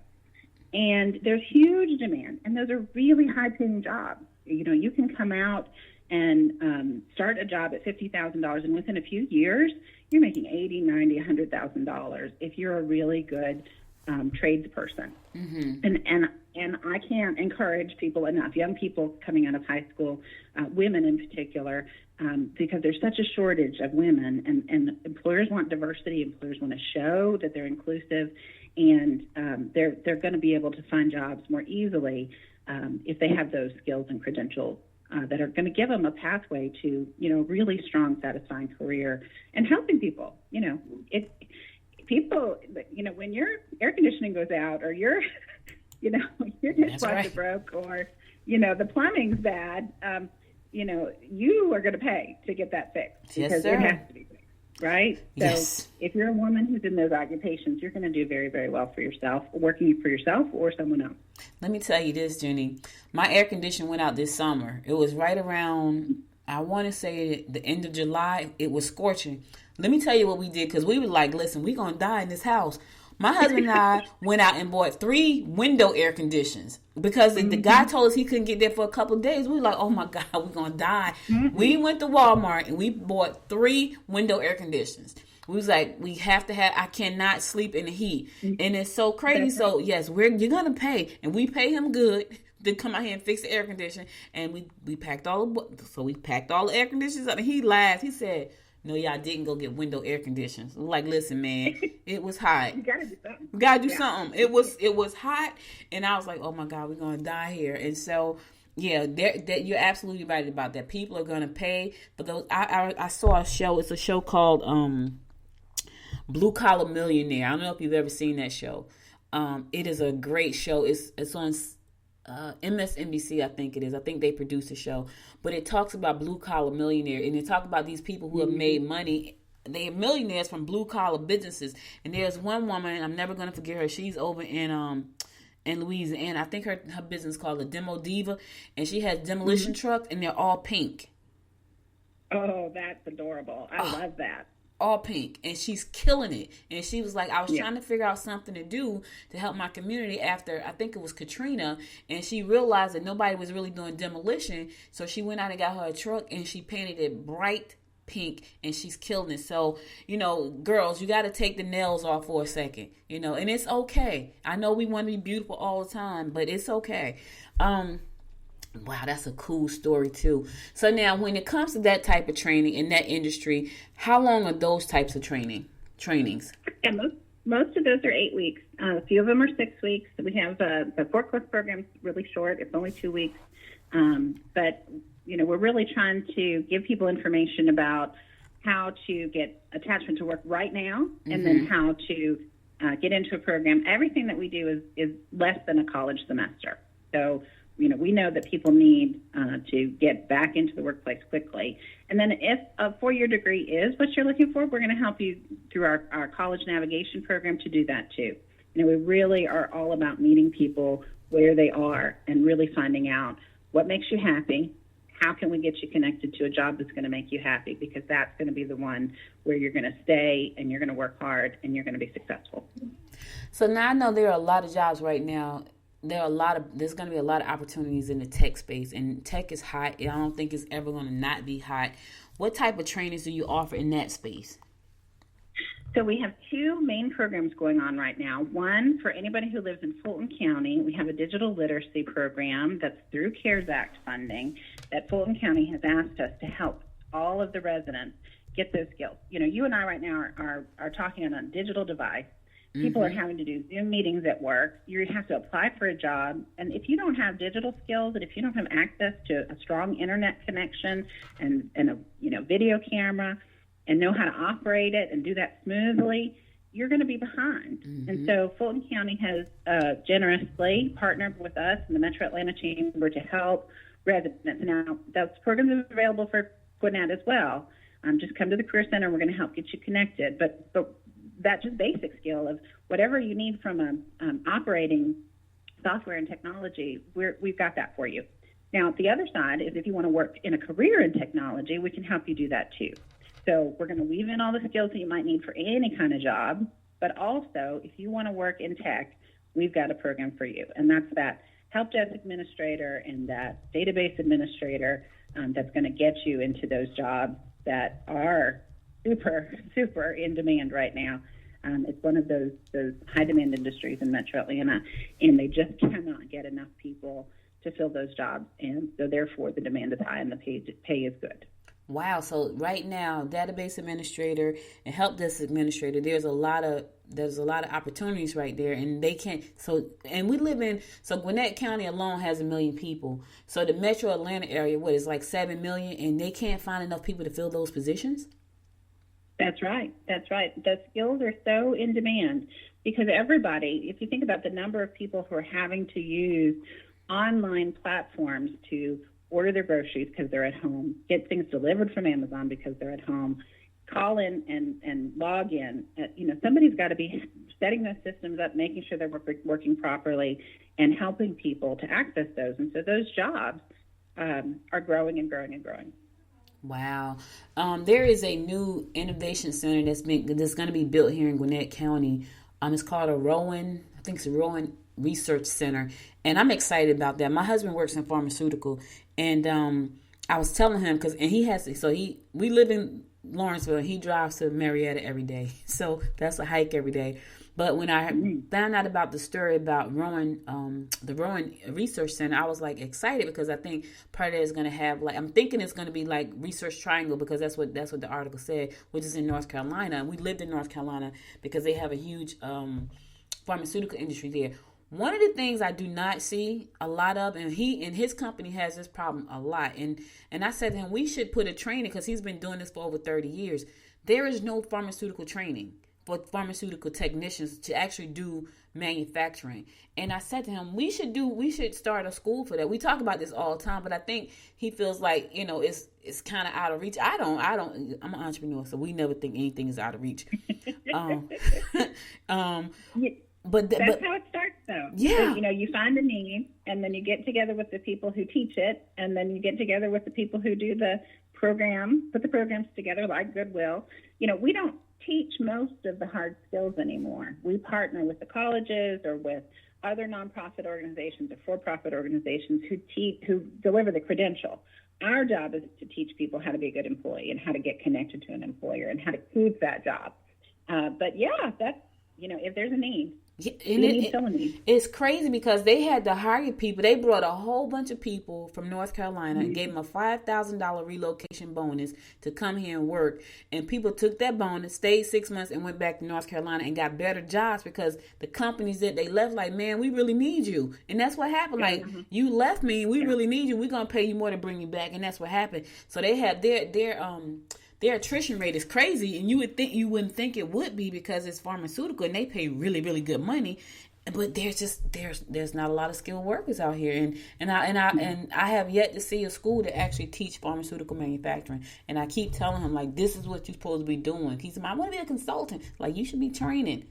And there's huge demand, and those are really high-paying jobs. You can come out and start a job at $50,000, and within a few years, you're making $80,000, $90,000, $100,000 if you're a really good tradesperson. And I can't encourage people enough, young people coming out of high school, women in particular, because there's such a shortage of women, and employers want diversity. Employers want to show that they're inclusive, and they're going to be able to find jobs more easily if they have those skills and credentials that are going to give them a pathway to, really strong, satisfying career and helping people. People, when your air conditioning goes out, or your dishwasher broke, or, the plumbing's bad, you are going to pay to get that fixed because it has to be fixed, right? So if you're a woman who's in those occupations, you're going to do very, very well for yourself, working for yourself or someone else. Let me tell you this, Jenny. My air conditioner went out this summer. It was right around, I want to say, the end of July. It was scorching. Let me tell you what we did, because we were like, listen, we're going to die in this house. My husband and I went out and bought 3 window air conditioners because the guy told us he couldn't get there for a couple of days. We were like, oh, my God, we're going to die. We went to Walmart and we bought 3 window air conditioners. We was like, we have to have, I cannot sleep in the heat. And it's so crazy. So, yes, you're going to pay. And we pay him good to come out here and fix the air conditioner. And we packed all the air conditioners up. And he laughed. He said, no, y'all didn't go get window air conditioners. I'm like, listen, man, it was hot. You gotta do something. We gotta do something. It was hot, and I was like, oh my God, we're gonna die here. And so, yeah, you're absolutely right about that. People are gonna pay for those. I saw a show. It's a show called Blue Collar Millionaire. I don't know if you've ever seen that show. It is a great show. It's on MSNBC, I think it is. I think they produce a show, but it talks about blue collar millionaire, and it talks about these people who have made money. They are millionaires from blue collar businesses. And there's one woman, I'm never going to forget her. She's over in in Louisiana. I think her business is called the Demo Diva, and she has demolition trucks, and they're all pink. Oh, that's adorable. I love that. All pink, and she's killing it. And she was like, I was trying to figure out something to do to help my community after, I think it was Katrina, and she realized that nobody was really doing demolition, so she went out and got her a truck, and she painted it bright pink, and she's killing it. So, girls, you got to take the nails off for a second, and it's okay. I know we want to be beautiful all the time, but it's okay. Wow, that's a cool story too. So now, when it comes to that type of training in that industry, how long are those types of trainings? Yeah, most of those are 8 weeks. A few of them are 6 weeks. We have the forklift program's really short. It's only 2 weeks. But we're really trying to give people information about how to get attachment to work right now, and then how to get into a program. Everything that we do is less than a college semester. So we know that people need to get back into the workplace quickly. And then if a 4-year degree is what you're looking for, we're going to help you through our college navigation program to do that too. We really are all about meeting people where they are and really finding out what makes you happy. How can we get you connected to a job that's going to make you happy? Because that's going to be the one where you're going to stay and you're going to work hard and you're going to be successful. So now I know there are a lot of jobs right now. There's going to be a lot of opportunities in the tech space, and tech is hot. I don't think it's ever going to not be hot. What type of trainings do you offer in that space? So we have 2 main programs going on right now. One, for anybody who lives in Fulton County, we have a digital literacy program that's through CARES Act funding that Fulton County has asked us to help all of the residents get those skills. You and I right now are talking on a digital device. People are having to do Zoom meetings at work. You have to apply for a job. And if you don't have digital skills, and if you don't have access to a strong internet connection and a video camera and know how to operate it and do that smoothly, you're going to be behind. And so Fulton County has generously partnered with us and the Metro Atlanta Chamber to help residents. Now, those programs are available for Gwinnett as well. Just come to the Career Center. We're going to help get you connected. But that just basic skill of whatever you need from operating software and technology, we've got that for you. Now, the other side is if you want to work in a career in technology, we can help you do that too. So we're going to weave in all the skills that you might need for any kind of job, but also if you want to work in tech, we've got a program for you. And that's that help desk administrator and that database administrator that's going to get you into those jobs that are super, super in demand right now. It's one of those high demand industries in Metro Atlanta, and they just cannot get enough people to fill those jobs. And so therefore the demand is high and the pay is good. Wow. So right now, database administrator and help desk administrator, there's a lot of opportunities right there, and they can't. And we live in Gwinnett County alone has 1 million people. So the Metro Atlanta area, is like 7 million, and they can't find enough people to fill those positions. That's right. The skills are so in demand because everybody, if you think about the number of people who are having to use online platforms to order their groceries because they're at home, get things delivered from Amazon because they're at home, call in and log in. Somebody's got to be setting those systems up, making sure they're working properly, and helping people to access those. And so those jobs are growing and growing and growing. Wow. There is a new innovation center that's going to be built here in Gwinnett County. It's called a Rowan Research Center, and I'm excited about that. My husband works in pharmaceutical, and I was telling him we live in Lawrenceville, and he drives to Marietta every day, so that's a hike every day. But when I found out about the story about the Rowan Research Center, I was like excited because I think part of it is going to have I'm thinking it's going to be like Research Triangle, because that's what the article said, which is in North Carolina. And we lived in North Carolina because they have a huge pharmaceutical industry there. One of the things I do not see a lot of, and he and his company has this problem a lot, and I said to him, we should put a training, because he's been doing this for over 30 years. There is no pharmaceutical training for pharmaceutical technicians to actually do manufacturing. And I said to him, we should start a school for that. We talk about this all the time, but I think he feels like, it's kind of out of reach. I'm an entrepreneur, so we never think anything is out of reach. But that's how it starts. So, Yeah. you find the need, and then you get together with the people who teach it, and then you get together with the people who do the program, put the programs together like Goodwill. We don't teach most of the hard skills anymore. We partner with the colleges or with other nonprofit organizations or for-profit organizations who deliver the credential. Our job is to teach people how to be a good employee and how to get connected to an employer and how to keep that job. But yeah, that's, if there's a need. Yeah, and it's crazy because they had to hire people. They brought a whole bunch of people from North Carolina and gave them a $5,000 relocation bonus to come here and work. And people took that bonus, stayed 6 months, and went back to North Carolina and got better jobs because the companies that they left, like, man, we really need you. And that's what happened. Like, you left me, we really need you. We're going to pay you more to bring you back. And that's what happened. So they have their attrition rate is crazy, and you wouldn't think it would be because it's pharmaceutical and they pay really, really good money. But there's not a lot of skilled workers out here, and I have yet to see a school that actually teach pharmaceutical manufacturing. And I keep telling him, like, this is what you're supposed to be doing. He said, I want to be a consultant. Like, you should be training.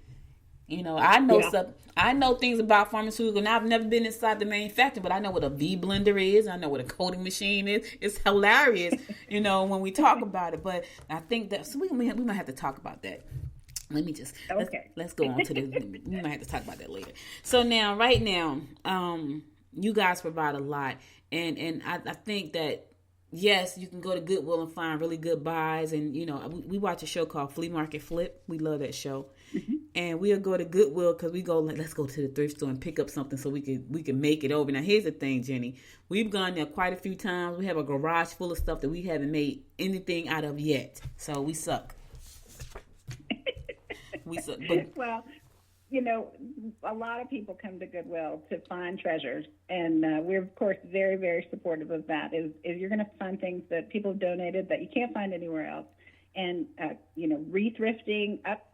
I know stuff. I know things about pharmaceutical, and I've never been inside the manufacturing, but I know what a V blender is. I know what a coating machine is. It's hilarious, when we talk about it. But I think that we might have to talk about that. Let me just let's go on to this. We might have to talk about that later. So right now, you guys provide a lot, and I think that. Yes, you can go to Goodwill and find really good buys. And, we watch a show called Flea Market Flip. We love that show. Mm-hmm. And we'll go to Goodwill because we go, let's go to the thrift store and pick up something so we can make it over. Now, here's the thing, Jenny. We've gone there quite a few times. We have a garage full of stuff that we haven't made anything out of yet. So we suck. Well, a lot of people come to Goodwill to find treasures, and we're, of course, very, very supportive of that. Is you're going to find things that people have donated that you can't find anywhere else, and re-thrifting, up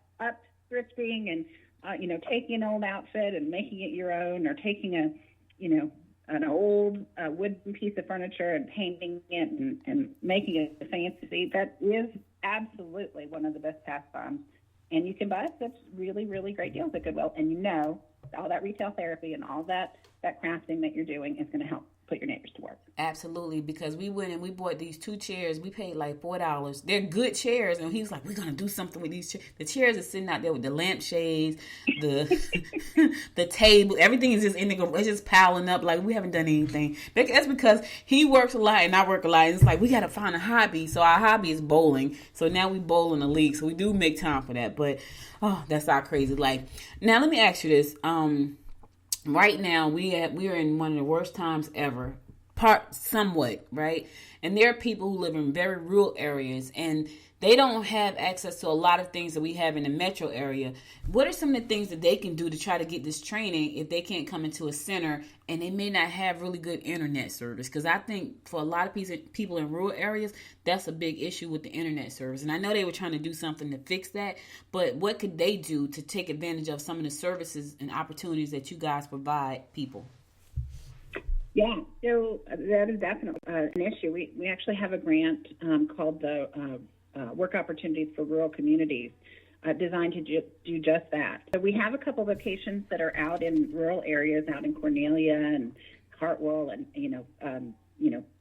thrifting, and taking an old outfit and making it your own, or taking an old wooden piece of furniture and painting it and making it a fancy. That is absolutely one of the best pastimes. And you can buy such really, really great deals at Goodwill. And all that retail therapy and all that crafting that you're doing is going to help put your neighbors to work. Absolutely, because we went and we bought these 2 chairs. We paid like $4. They're good chairs, and he was like, "We're gonna do something with these chairs." The chairs are sitting out there with the lampshades, the table, everything is just it's just piling up. Like, we haven't done anything. That's because he works a lot and I work a lot. And it's like we got to find a hobby. So our hobby is bowling. So now we bowl in the league. So we do make time for that. But that's our crazy life. Now let me ask you this. Right now, we are in one of the worst times ever, somewhat, right? And there are people who live in very rural areas, and they don't have access to a lot of things that we have in the metro area. What are some of the things that they can do to try to get this training if they can't come into a center and they may not have really good internet service? Because I think for a lot of people in rural areas, that's a big issue with the internet service. And I know they were trying to do something to fix that, but what could they do to take advantage of some of the services and opportunities that you guys provide people? Yeah, so that is definitely an issue. We actually have a grant called the Work Opportunities for Rural Communities designed to do just that. So we have a couple of locations that are out in rural areas, out in Cornelia and Hartwell, and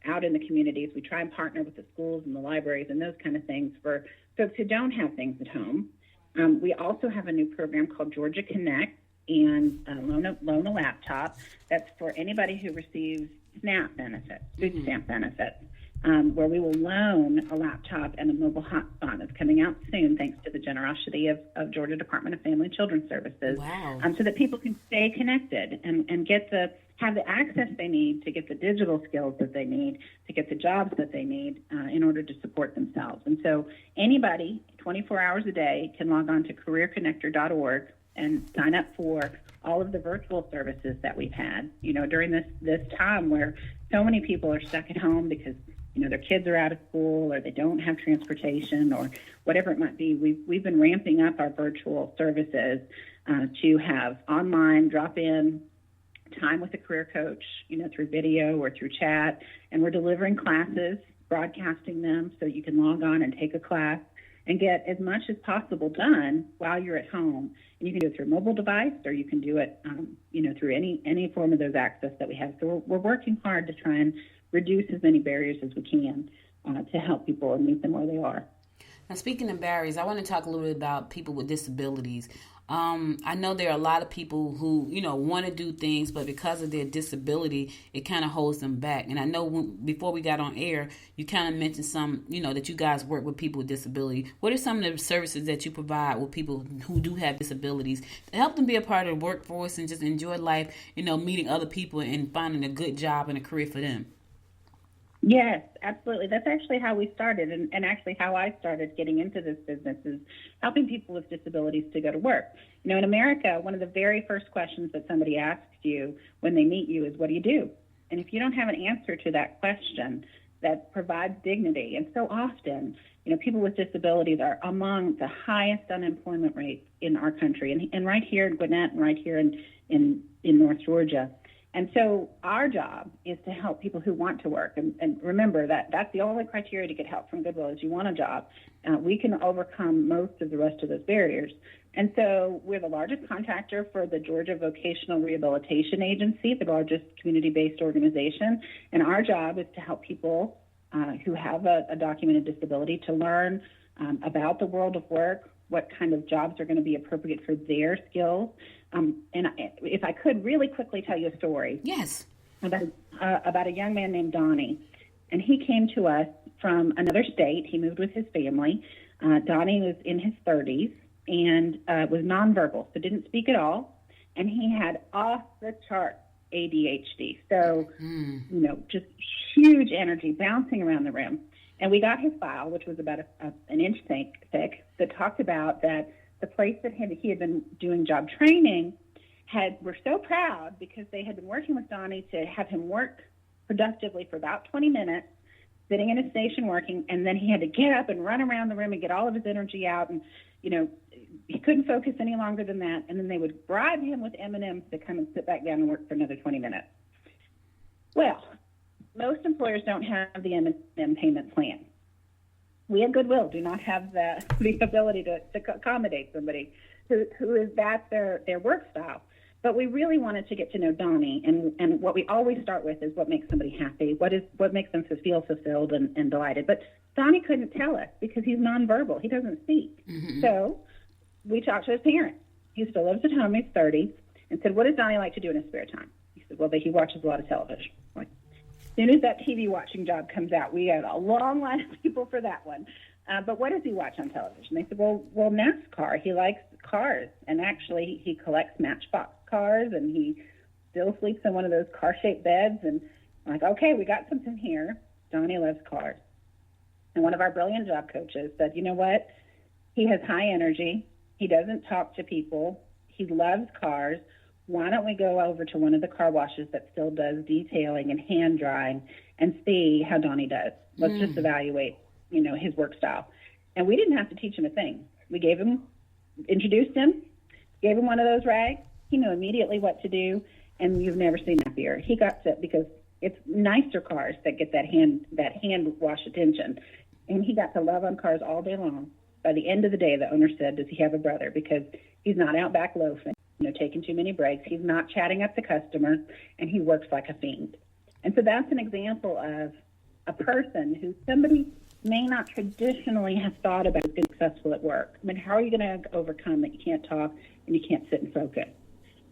out in the communities. We try and partner with the schools and the libraries and those kind of things for folks who don't have things at home. We also have a new program called Georgia Connect, and loan a laptop. That's for anybody who receives SNAP benefits, food stamp benefits, where we will loan a laptop and a mobile hotspot that's coming out soon, thanks to the generosity of Georgia Department of Family and Children's Services. Wow. So that people can stay connected and have the access they need to get the digital skills that they need to get the jobs that they need in order to support themselves. And so anybody, 24 hours a day, can log on to careerconnector.org and sign up for all of the virtual services that we've had, during this time where so many people are stuck at home because, their kids are out of school or they don't have transportation or whatever it might be. We've been ramping up our virtual services to have online drop-in time with a career coach, through video or through chat. And we're delivering classes, broadcasting them so you can log on and take a class and get as much as possible done while you're at home. And you can do it through a mobile device, or you can do it, through any form of those access that we have. So we're working hard to try and reduce as many barriers as we can to help people and meet them where they are. Now, speaking of barriers, I want to talk a little bit about people with disabilities. I know there are a lot of people who, want to do things, but because of their disability, it kind of holds them back. And I know before we got on air, you kind of mentioned some, that you guys work with people with disability. What are some of the services that you provide with people who do have disabilities to help them be a part of the workforce and just enjoy life, meeting other people and finding a good job and a career for them? Yes, absolutely. That's actually how we started, and actually how I started getting into this business is helping people with disabilities to go to work. In America, one of the very first questions that somebody asks you when they meet you is, what do you do? And if you don't have an answer to that question that provides dignity, and so often, people with disabilities are among the highest unemployment rates in our country, and right here in Gwinnett and right here in North Georgia. And so our job is to help people who want to work. And remember that's the only criteria to get help from Goodwill is you want a job. We can overcome most of the rest of those barriers. And so we're the largest contractor for the Georgia Vocational Rehabilitation Agency, the largest community-based organization. And our job is to help people who have a documented disability to learn about the world of work, what kind of jobs are going to be appropriate for their skills. And if I could really quickly tell you a story. Yes. About a young man named Donnie. And he came to us from another state. He moved with his family. Donnie was in his 30s and was nonverbal, so didn't speak at all. And he had off-the-chart ADHD. So, just huge energy bouncing around the room. And we got his file, which was about an inch thick, that talked about that the place that he had been doing job training were so proud because they had been working with Donnie to have him work productively for about 20 minutes, sitting in his station working, and then he had to get up and run around the room and get all of his energy out, and he couldn't focus any longer than that, and then they would bribe him with M&Ms to come and sit back down and work for another 20 minutes. Well, most employers don't have the M&M payment plan. We at Goodwill do not have the ability to accommodate somebody who is their work style. But we really wanted to get to know Donnie, and what we always start with is what makes somebody happy, what makes them feel fulfilled and delighted. But Donnie couldn't tell us because he's nonverbal. He doesn't speak. Mm-hmm. So we talked to his parents. He still lives at home. He's 30, and said, what does Donnie like to do in his spare time? He said, well, he watches a lot of television. Like, as soon as that TV watching job comes out, we had a long line of people for that one. But what does he watch on television? They said, well, NASCAR. He likes cars, and actually he collects Matchbox cars, and he still sleeps in one of those car-shaped beds. And I'm like, okay, we got something here. Donnie loves cars. And one of our brilliant job coaches said, you know what? He has high energy. He doesn't talk to people. He loves cars. Why don't we go over to one of the car washes that still does detailing and hand drying and see how Donnie does? Let's just evaluate, his work style. And we didn't have to teach him a thing. We introduced him, gave him one of those rags. He knew immediately what to do, and you've never seen that beer. He got sick because it's nicer cars that get that hand wash attention. And he got to love on cars all day long. By the end of the day, the owner said, does he have a brother? Because he's not out back loafing, taking too many breaks. He's not chatting up the customers, and he works like a fiend. And so that's an example of a person who somebody may not traditionally have thought about as being successful at work. I mean, how are you going to overcome that you can't talk and you can't sit and focus?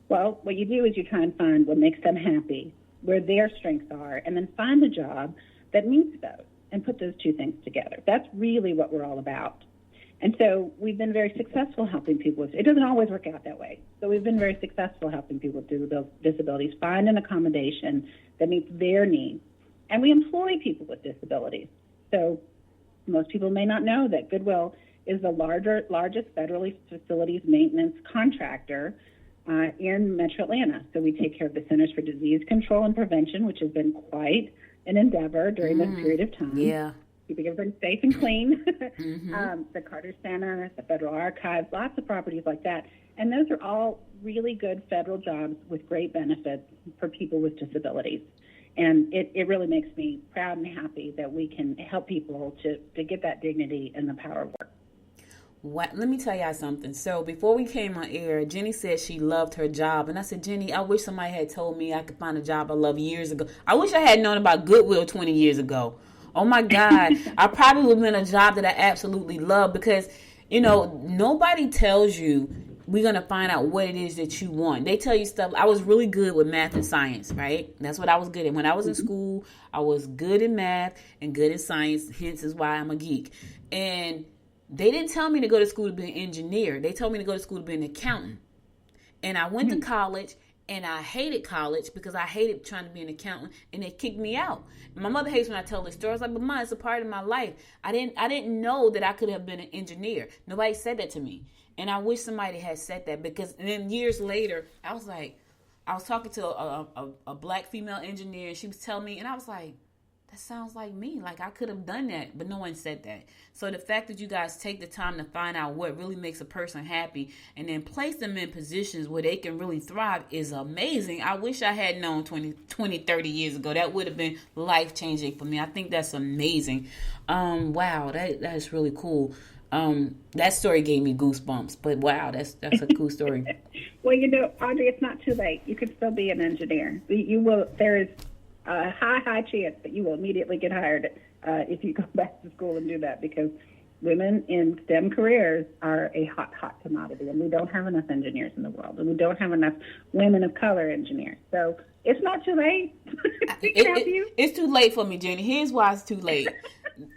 Well, what you do is you try and find what makes them happy, where their strengths are, and then find a job that meets those and put those two things together. That's really what we're all about. And so we've been very successful helping people with, it doesn't always work out that way. So we've been very successful helping people with disabilities find an accommodation that meets their needs. And we employ people with disabilities. So most people may not know that Goodwill is the largest federally facilities maintenance contractor in Metro Atlanta. So we take care of the Centers for Disease Control and Prevention, which has been quite an endeavor during this period of time. Yeah. Keeping everything safe and clean. The Carter Center, the Federal Archives, lots of properties like that. And those are all really good federal jobs with great benefits for people with disabilities. And it really makes me proud and happy that we can help people to get that dignity and the power of work. What? Let me tell y'all something. So before we came on air, Jenny said she loved her job. And I said, Jenny, I wish somebody had told me I could find a job I love years ago. I wish I had known about Goodwill 20 years ago. Oh, my God. I probably would have been a job that I absolutely love because, you know, nobody tells you we're going to find out what it is that you want. They tell you stuff. I was really good with math and science, right? That's what I was good at. When I was in school, I was good in math and good in science. Hence is why I'm a geek. And they didn't tell me to go to school to be an engineer. They told me to go to school to be an accountant. And I went to college, and I hated college because I hated trying to be an accountant, and they kicked me out. And my mother hates when I tell this story. I was like, but Mom, it's a part of my life. I didn't know that I could have been an engineer. Nobody said that to me. And I wish somebody had said that because then years later, I was talking to a black female engineer, and she was telling me, and I was like, that sounds like me. Like I could have done that, but no one said that. So the fact that you guys take the time to find out what really makes a person happy and then place them in positions where they can really thrive is amazing. I wish I had known 20, 30 years ago. That would have been life-changing for me. I think that's amazing. Wow, that is really cool. That story gave me goosebumps, but wow, that's a cool story. Well, you know, Audrey, it's not too late. You could still be an engineer. You will. There is a high chance that you will immediately get hired if you go back to school and do that, because women in STEM careers are a hot commodity, and we don't have enough engineers in the world, and we don't have enough women of color engineers. So it's not too late. It's too late for me, Jenny. Here's why it's too late.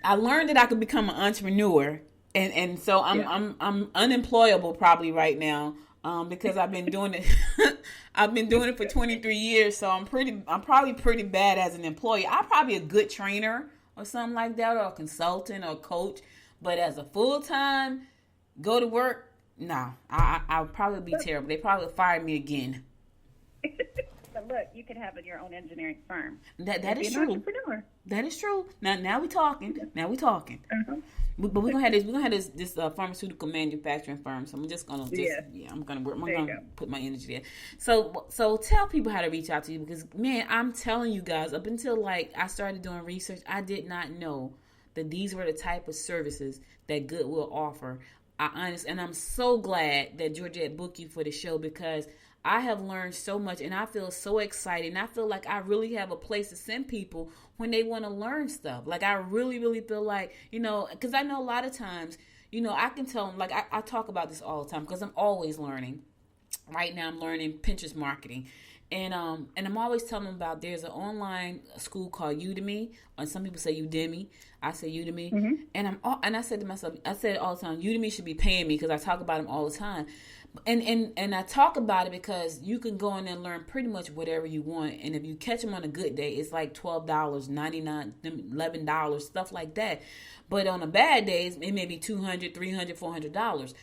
I learned that I could become an entrepreneur, and so I'm unemployable probably right now. Because I've been doing it, I've been doing it for 23 years. So I'm probably pretty bad as an employee. I'm probably a good trainer or something like that, or a consultant or a coach. But as a full-time, go to work, no, I'll probably be terrible. They probably fire me again. But look, you could have your own engineering firm. That is true. Entrepreneur. That is true. Now we talking. Uh-huh. But we're gonna have this pharmaceutical manufacturing firm. So I'm just gonna I'm gonna put my energy there. So tell people how to reach out to you, because man, I'm telling you guys, up until like I started doing research, I did not know that these were the type of services that Goodwill offer. And I'm so glad that Georgette booked you for the show, because I have learned so much, and I feel so excited, and I feel like I really have a place to send people when they want to learn stuff. Like I really, really feel like, you know, because I know a lot of times, you know, I can tell them, like I talk about this all the time because I'm always learning. Right now I'm learning Pinterest marketing. And I'm always telling them about, there's an online school called Udemy, or some people say Udemy. I say Udemy. Mm-hmm. And I said to myself, I said it all the time, Udemy should be paying me, because I talk about them all the time. And I talk about it because you can go in there and learn pretty much whatever you want. And if you catch them on a good day, it's like $12, $99, $11, stuff like that. But on a bad days, it may be $200, $300, $400.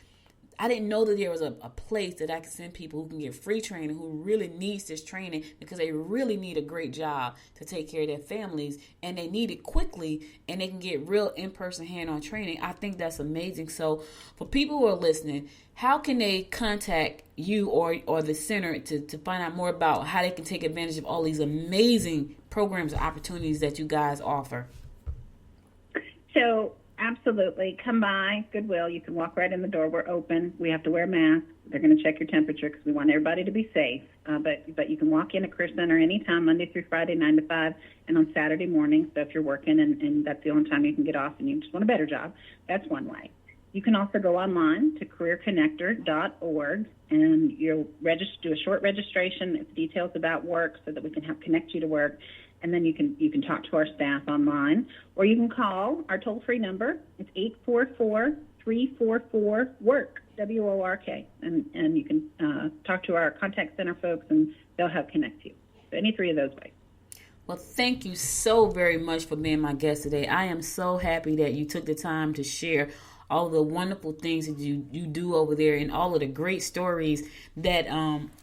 I didn't know that there was a place that I could send people who can get free training, who really needs this training because they really need a great job to take care of their families, and they need it quickly, and they can get real in-person hand-on training. I think that's amazing. So for people who are listening, how can they contact you or the center to find out more about how they can take advantage of all these amazing programs and opportunities that you guys offer? So absolutely. Come by Goodwill. You can walk right in the door. We're open. We have to wear masks. They're going to check your temperature because we want everybody to be safe. But you can walk in a Career Center anytime, Monday through Friday, 9 to 5, and on Saturday morning. So if you're working and that's the only time you can get off and you just want a better job, that's one way. You can also go online to careerconnector.org, and you'll do a short registration. It's details about work so that we can connect you to work. And then you can talk to our staff online, or you can call our toll-free number. It's 844-344-WORK, WORK, and you can talk to our contact center folks, and they'll help connect you. So any three of those ways. Well, thank you so very much for being my guest today. I am so happy that you took the time to share all the wonderful things that you do over there, and all of the great stories that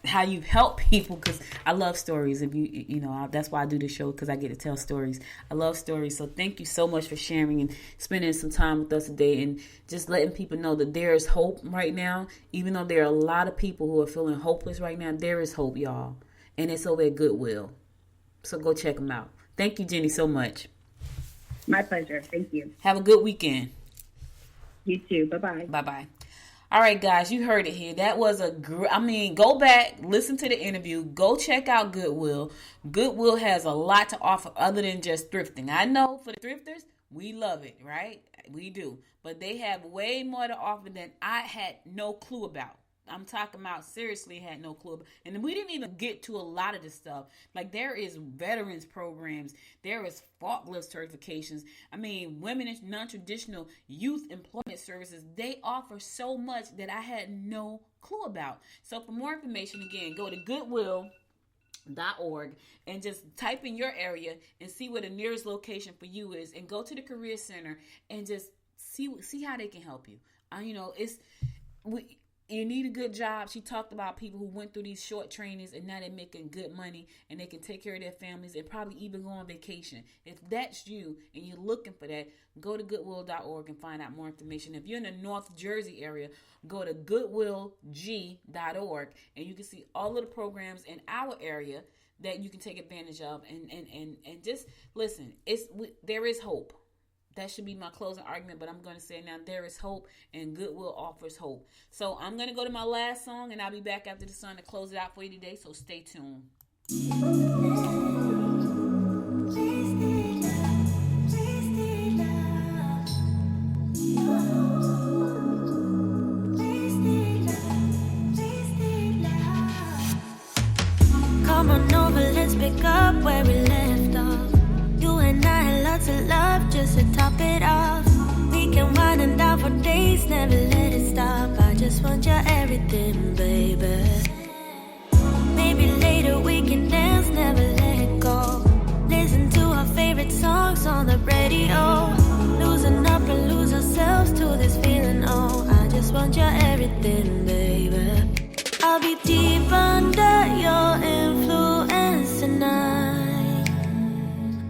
how you've helped people, because I love stories. If you know, that's why I do this show, because I get to tell stories. I love stories. So thank you so much for sharing and spending some time with us today, and just letting people know that there is hope right now. Even though there are a lot of people who are feeling hopeless right now, there is hope, y'all, and it's over at Goodwill. So go check them out. Thank you, Jenny, so much. My pleasure. Thank you. Have a good weekend. You too. Bye-bye. Bye-bye. All right, guys, you heard it here. That was go back, listen to the interview, go check out Goodwill. Goodwill has a lot to offer other than just thrifting. I know for the thrifters, we love it, right? We do. But they have way more to offer than I had no clue about. I'm talking about seriously had no clue. And we didn't even get to a lot of this stuff. Like there is veterans programs. There is forklift certifications. I mean, women in non-traditional youth employment services. They offer so much that I had no clue about. So for more information, again, go to Goodwill.org and just type in your area and see where the nearest location for you is, and go to the career center and just see how they can help you. You need a good job. She talked about people who went through these short trainings and now they're making good money and they can take care of their families and probably even go on vacation. If that's you and you're looking for that, go to Goodwill.org and find out more information. If you're in the North Jersey area, go to GoodwillG.org and you can see all of the programs in our area that you can take advantage of. And just listen, there is hope. That should be my closing argument, but I'm going to say now there is hope, and Goodwill offers hope. So I'm going to go to my last song, and I'll be back after the song to close it out for you today, so stay tuned. Come on over, let's pick up where we left off. You and I had lots of love just to top it off. We can wind and down for days, never let it stop. I just want your everything, baby. Maybe later we can dance, never let it go. Listen to our favorite songs on the radio. Losing up and lose ourselves to this feeling, oh. I just want your everything, baby. I'll be deep under your influence tonight.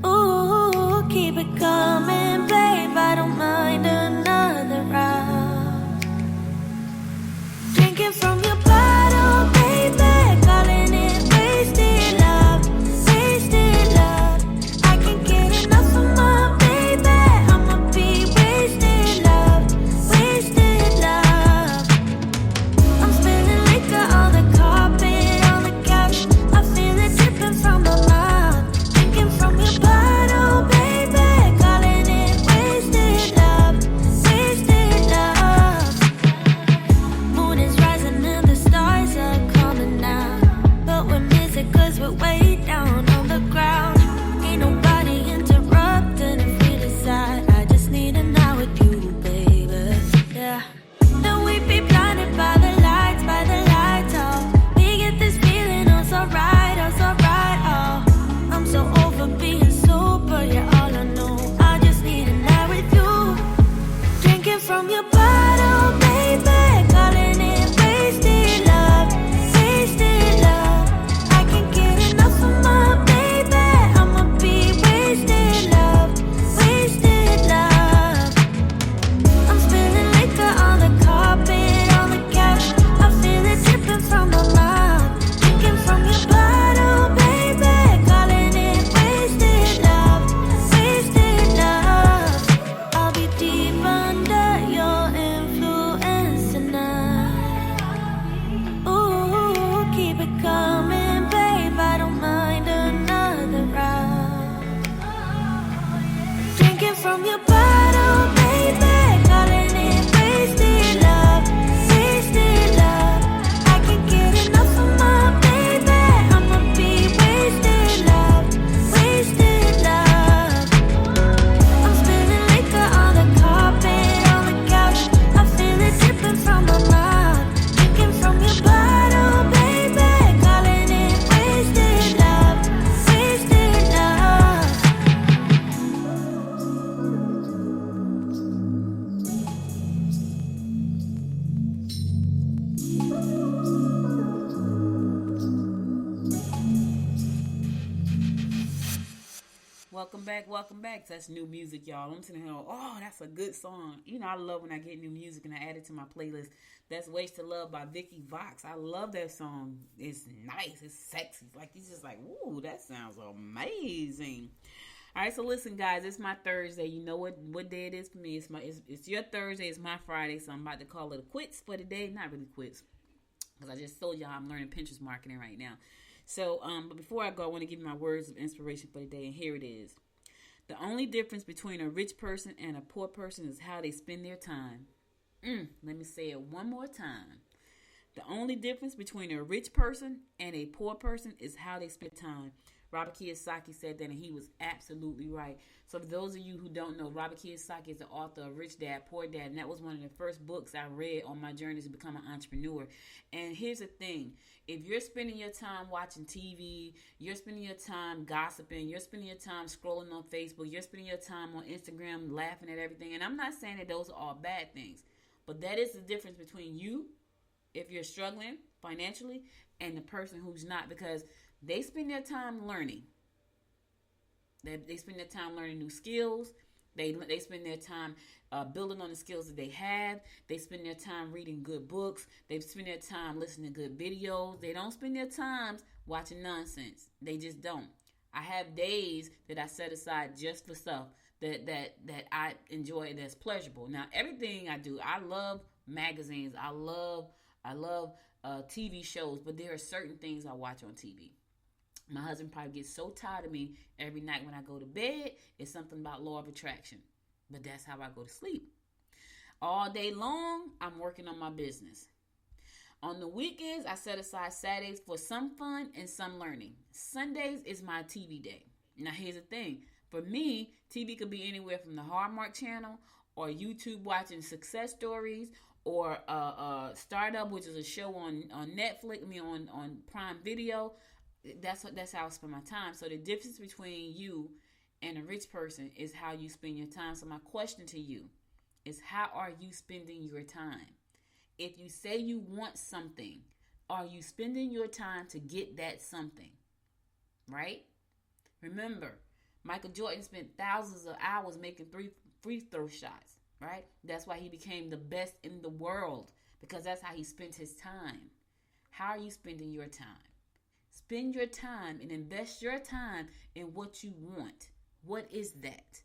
Ooh, keep it coming, babe. I don't mind another round. Drinking from your bottle, baby. Calling it wasted love, wasted love. I can't get enough of my baby. I'ma be wasted love, wasted love. I'm spilling liquor on the carpet, on the couch. I feel it dripping from my mouth. Drinking from your bottle, baby. Calling it wasted love, wasted love. Moon is rising and the stars are coming out, but we're missing 'cause we're way down on the ground. Ain't nobody interrupting if we decide. I just need a night with you, baby. Yeah. Then we be blinded by the lights, oh. We get this feeling, oh, so right, oh. I'm so over being sober, yeah, all I know. I just need a night with you. Drinking from your bottle, baby. Calling it wasted love, wasted love. I can't get enough of my baby. I'ma be wasted love, wasted love. I'm spilling liquor on the carpet, on the couch. I feel it dripping from my mouth. Drinking from your bottle, baby. Calling it wasted love, wasted love. I'll be deep under your influence tonight. Ooh, keep it coming, babe. I don't mind another round. Drinking from your bottle, baby. Calling it wasted love, wasted love. I can't get enough of my baby. I'ma be wasted love, wasted love. I'm spilling liquor on the carpet, on the couch. I feel it dripping from my mouth. Drinking from your bottle, baby. Calling it wasted love, wasted love. Welcome back. That's new music, y'all. I'm sitting here, oh, that's a good song. You know, I love when I get new music and I add it to my playlist. That's Ways to Love by Vicky Vox. I love that song. It's nice. It's sexy. Like, it's just like, ooh, that sounds amazing. All right, so listen, guys, it's my Thursday. You know what day it is for me? It's your Thursday. It's my Friday, so I'm about to call it a quits for the day. Not really quits, because I just told y'all I'm learning Pinterest marketing right now. So, but before I go, I want to give you my words of inspiration for the day, and here it is. The only difference between a rich person and a poor person is how they spend their time. Let me say it one more time. The only difference between a rich person and a poor person is how they spend time. Robert Kiyosaki said that, and he was absolutely right. So for those of you who don't know, Robert Kiyosaki is the author of Rich Dad, Poor Dad, and that was one of the first books I read on my journey to become an entrepreneur. And here's the thing. If you're spending your time watching TV, you're spending your time gossiping, you're spending your time scrolling on Facebook, you're spending your time on Instagram laughing at everything, and I'm not saying that those are all bad things, but that is the difference between you, if you're struggling financially, and the person who's not, because they spend their time learning. They spend their time learning new skills. They spend their time building on the skills that they have. They spend their time reading good books. They spend their time listening to good videos. They don't spend their time watching nonsense. They just don't. I have days that I set aside just for stuff that I enjoy, that's pleasurable. Now, everything I do, I love magazines. I love TV shows, but there are certain things I watch on TV. My husband probably gets so tired of me every night when I go to bed. It's something about law of attraction. But that's how I go to sleep. All day long, I'm working on my business. On the weekends, I set aside Saturdays for some fun and some learning. Sundays is my TV day. Now, here's the thing. For me, TV could be anywhere from the Hallmark Channel or YouTube watching success stories, or Startup, which is a show on Netflix, on Prime Video. That's how I spend my time. So the difference between you and a rich person is how you spend your time. So my question to you is, how are you spending your time? If you say you want something, are you spending your time to get that something? Right? Remember, Michael Jordan spent thousands of hours making free throw shots. Right? That's why he became the best in the world, because that's how he spent his time. How are you spending your time? Spend your time and invest your time in what you want. What is that?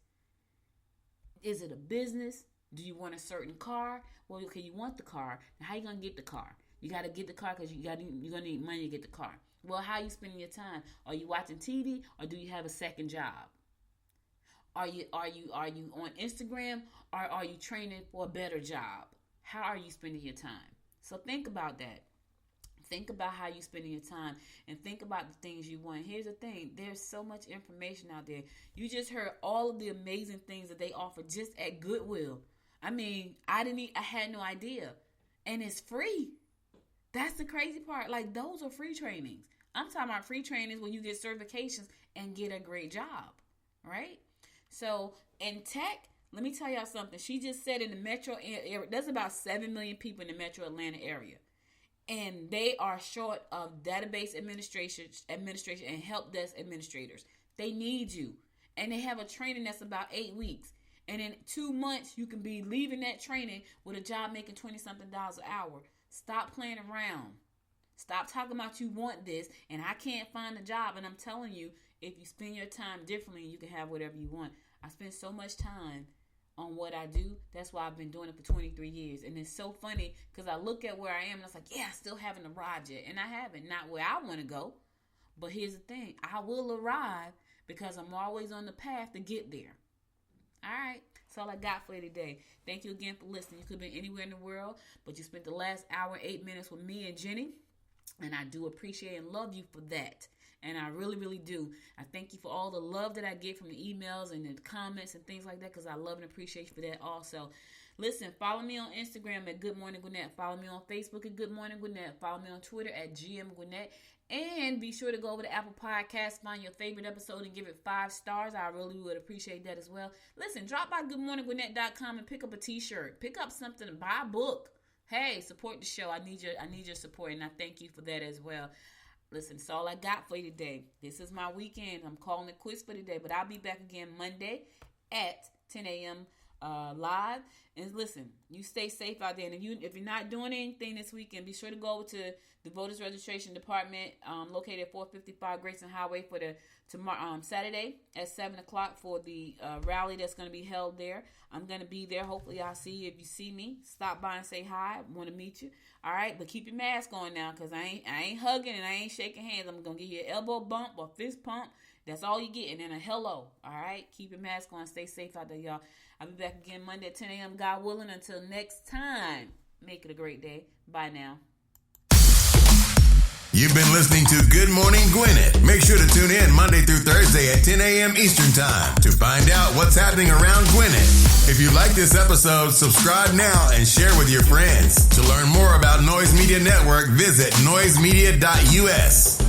Is it a business? Do you want a certain car? Well, okay, you want the car. Now, how are you going to get the car? You got to get the car because you're going to need money to get the car. Well, how are you spending your time? Are you watching TV, or do you have a second job? Are you on Instagram, or are you training for a better job? How are you spending your time? So think about that. Think about how you're spending your time, and think about the things you want. Here's the thing. There's so much information out there. You just heard all of the amazing things that they offer just at Goodwill. I mean, I had no idea. And it's free. That's the crazy part. Like, those are free trainings. I'm talking about free trainings when you get certifications and get a great job, right? So in tech, let me tell y'all something. She just said in the metro area, there's about 7 million people in the metro Atlanta area. And they are short of database administration and help desk administrators. They need you. And they have a training that's about 8 weeks. And in 2 months, you can be leaving that training with a job making $20-something an hour. Stop playing around. Stop talking about you want this and I can't find a job. And I'm telling you, if you spend your time differently, you can have whatever you want. I spend so much time on what I do. That's why I've been doing it for 23 years. And it's so funny because I look at where I am and I was like, yeah, I still haven't arrived yet. And I haven't. Not where I want to go. But here's the thing. I will arrive because I'm always on the path to get there. All right. That's all I got for you today. Thank you again for listening. You could have been anywhere in the world, but you spent the last hour, 8 minutes with me and Jenny. And I do appreciate and love you for that. And I really, really do. I thank you for all the love that I get from the emails and the comments and things like that, because I love and appreciate you for that also. Listen, follow me on Instagram at Good Morning Gwinnett. Follow me on Facebook at Good Morning Gwinnett. Follow me on Twitter at GM Gwinnett. And be sure to go over to Apple Podcasts, find your favorite episode, and give it 5 stars. I really would appreciate that as well. Listen, drop by goodmorninggwinnett.com and pick up a t-shirt. Pick up something, buy a book. Hey, support the show. I need your support, and I thank you for that as well. Listen, that's all I got for you today. This is my weekend. I'm calling it quits for today, but I'll be back again Monday at 10 a.m. live. And listen, you stay safe out there. And if you're not doing anything this weekend, be sure to go to the Voters Registration Department, located at 455 Grayson Highway for the tomorrow Saturday at 7:00 for the rally that's going to be held there. I'm going to be there. Hopefully, I'll see you. If you see me, stop by and say hi. I want to meet you. All right, but keep your mask on now, because I ain't hugging and I ain't shaking hands. I'm going to give you an elbow bump or fist pump. That's all you get, and then a hello. All right, keep your mask on. Stay safe out there, y'all. I'll be back again Monday at 10 a.m. God willing. Until next time, make it a great day. Bye now. You've been listening to Good Morning Gwinnett. Make sure to tune in Monday through Thursday at 10 a.m. Eastern Time to find out what's happening around Gwinnett. If you like this episode, subscribe now and share with your friends. To learn more about Noise Media Network, visit noisemedia.us.